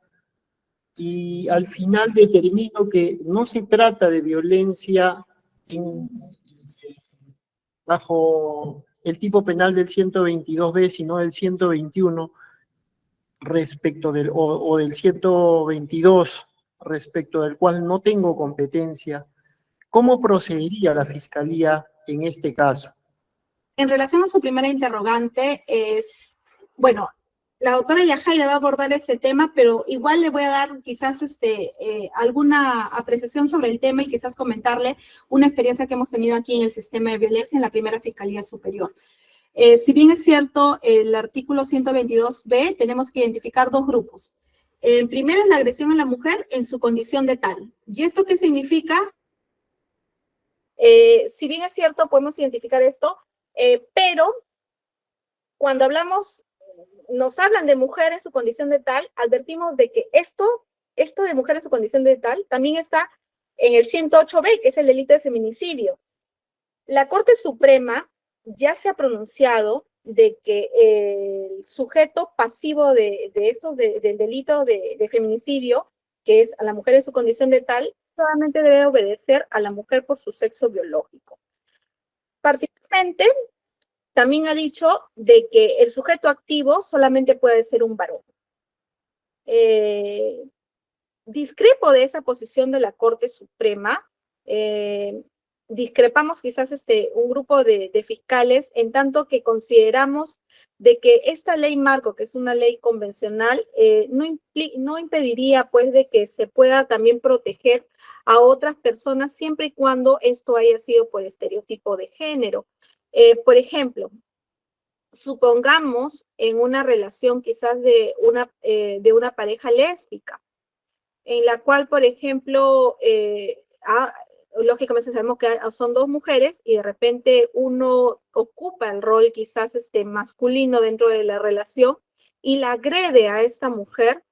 y al final determino que no se trata de violencia bajo el tipo penal del 122b, sino del 121 o del 122 respecto del cual no tengo competencia, ¿cómo procedería la Fiscalía en este caso? En relación a su primera interrogante, bueno, la doctora Yajaira va a abordar ese tema, pero igual le voy a dar quizás alguna apreciación sobre el tema y quizás comentarle una experiencia que hemos tenido aquí en el sistema de violencia en la primera Fiscalía Superior. Si bien es cierto, el artículo 122b, tenemos que identificar dos grupos. El primero es la agresión a la mujer en su condición de tal. ¿Y esto qué significa? Si bien es cierto, podemos identificar esto, pero cuando nos hablan de mujer en su condición de tal, advertimos de que esto de mujer en su condición de tal también está en el 108b, que es el delito de feminicidio. La Corte Suprema ya se ha pronunciado de que el sujeto pasivo del delito de feminicidio, que es a la mujer en su condición de tal, solamente debe obedecer a la mujer por su sexo biológico. Particularmente, también ha dicho de que el sujeto activo solamente puede ser un varón. Discrepo de esa posición de la Corte Suprema. discrepamos quizás un grupo de fiscales en tanto que consideramos de que esta ley marco, que es una ley convencional, no impediría pues de que se pueda también proteger a otras personas siempre y cuando esto haya sido por estereotipo de género. Por ejemplo, supongamos en una relación quizás de una pareja lésbica, en la cual, por ejemplo, lógicamente sabemos que son dos mujeres y de repente uno ocupa el rol quizás masculino dentro de la relación y la agrede a esta mujer,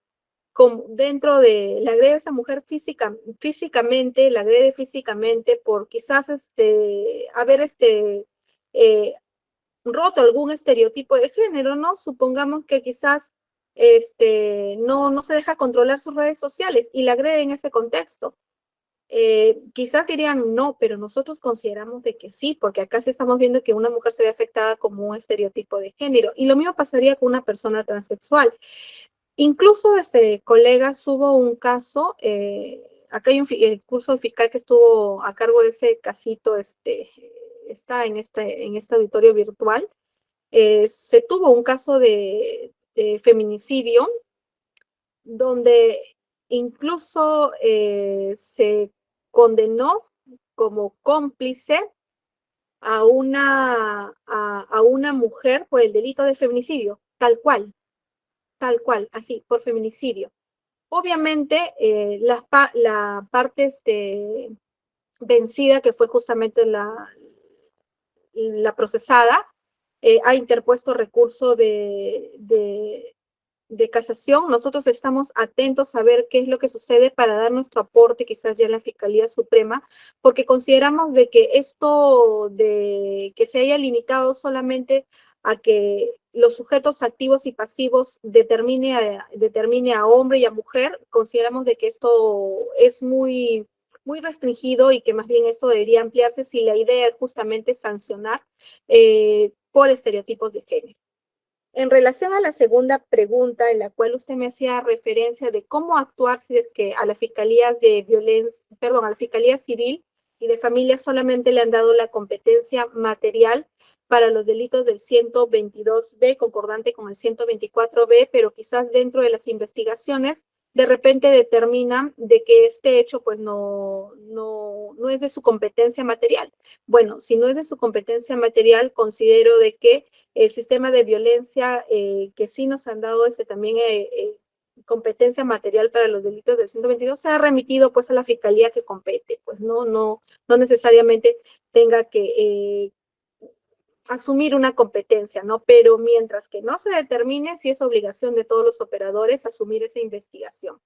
la agrede a esta mujer físicamente, la agrede físicamente por quizás haber roto algún estereotipo de género, ¿no? Supongamos que quizás no se deja controlar sus redes sociales y la agrede en ese contexto. Quizás dirían no, pero nosotros consideramos de que sí, porque acá sí estamos viendo que una mujer se ve afectada como un estereotipo de género. Y lo mismo pasaría con una persona transexual. Incluso, colegas, hubo un caso, acá hay el curso fiscal que estuvo a cargo de ese casito, está en este auditorio virtual. Se tuvo un caso de feminicidio donde incluso se condenó como cómplice a una mujer por el delito de feminicidio, tal cual, así, por feminicidio. Obviamente, la parte vencida, que fue justamente la procesada, ha interpuesto recurso de casación. Nosotros estamos atentos a ver qué es lo que sucede para dar nuestro aporte quizás ya en la Fiscalía Suprema, porque consideramos de que esto de que se haya limitado solamente a que los sujetos activos y pasivos determine a hombre y a mujer, consideramos de que esto es muy restringido y que más bien esto debería ampliarse si la idea es justamente sancionar por estereotipos de género. En relación a la segunda pregunta, en la cual usted me hacía referencia de cómo actuar si es que a la Fiscalía de Violencia, perdón, a la Fiscalía Civil y de Familia solamente le han dado la competencia material para los delitos del 122B, concordante con el 124B, pero quizás dentro de las investigaciones de repente determinan de que este hecho pues no es de su competencia material. Bueno, si no es de su competencia material, considero de que el sistema de violencia que sí nos han dado también competencia material para los delitos del 122 se ha remitido pues a la fiscalía que compete, pues no necesariamente tenga que asumir una competencia, ¿no? Pero mientras que no se determine, sí es obligación de todos los operadores asumir esa investigación.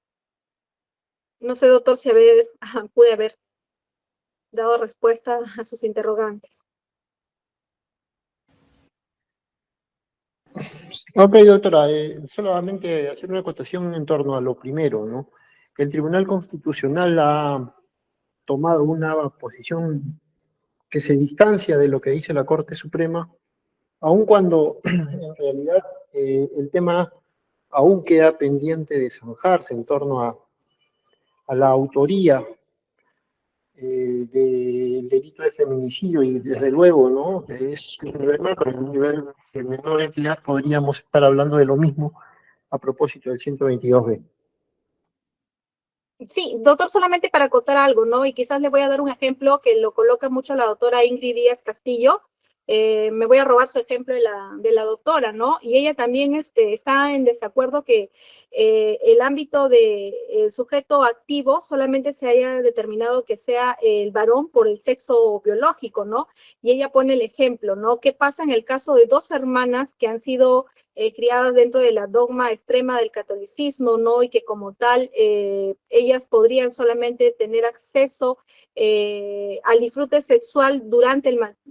No sé, doctor, si pude haber dado respuesta a sus interrogantes. Ok, doctora, solamente hacer una acotación en torno a lo primero, ¿no? El Tribunal Constitucional ha tomado una posición que se distancia de lo que dice la Corte Suprema, aun cuando en realidad el tema aún queda pendiente de zanjarse en torno a la autoría del delito de feminicidio y desde luego, ¿no? Es un nivel macro, en un nivel de menor entidad podríamos estar hablando de lo mismo a propósito del 122B. Sí, doctor, solamente para acotar algo, ¿no? Y quizás le voy a dar un ejemplo que lo coloca mucho la doctora Ingrid Díaz Castillo. Me voy a robar su ejemplo de la doctora, ¿no? Y ella también está en desacuerdo que el ámbito del sujeto activo solamente se haya determinado que sea el varón por el sexo biológico, ¿no? Y ella pone el ejemplo, ¿no? ¿Qué pasa en el caso de dos hermanas que han sido criadas dentro de la dogma extrema del catolicismo, ¿no? Y que como tal, ellas podrían solamente tener acceso al disfrute sexual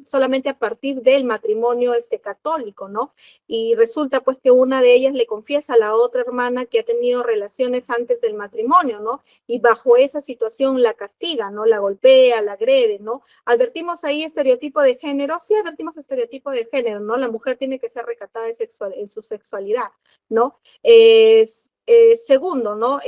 solamente a partir del matrimonio católico, ¿no? Y resulta pues que una de ellas le confiesa a la otra hermana que ha tenido relaciones antes del matrimonio, ¿no? Y bajo esa situación la castiga, ¿no? La golpea, la agrede, ¿no? ¿Advertimos ahí estereotipo de género? Sí, advertimos estereotipo de género, ¿no? La mujer tiene que ser recatada en su sexualidad, ¿no? Segundo, ¿no?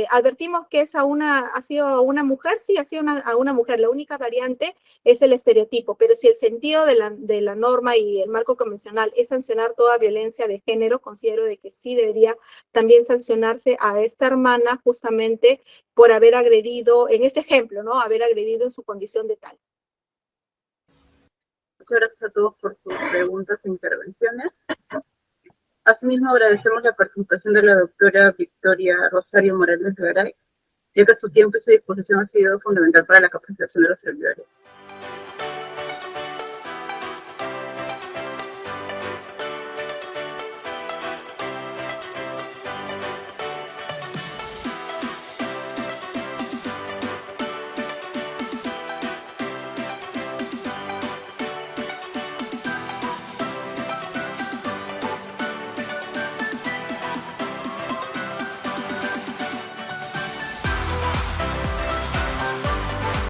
Advertimos que ha sido a una mujer, sí, ha sido a una mujer. La única variante es el estereotipo, pero si el sentido de la norma y el marco convencional es sancionar toda violencia de género, considero de que sí debería también sancionarse a esta hermana justamente por haber agredido, en este ejemplo, ¿no? Haber agredido en su condición de tal. Muchas gracias a todos por sus preguntas e intervenciones. Asimismo, agradecemos la participación de la doctora Victoria Rosario Morales Garay, ya que su tiempo y su disposición ha sido fundamental para la capacitación de los servidores.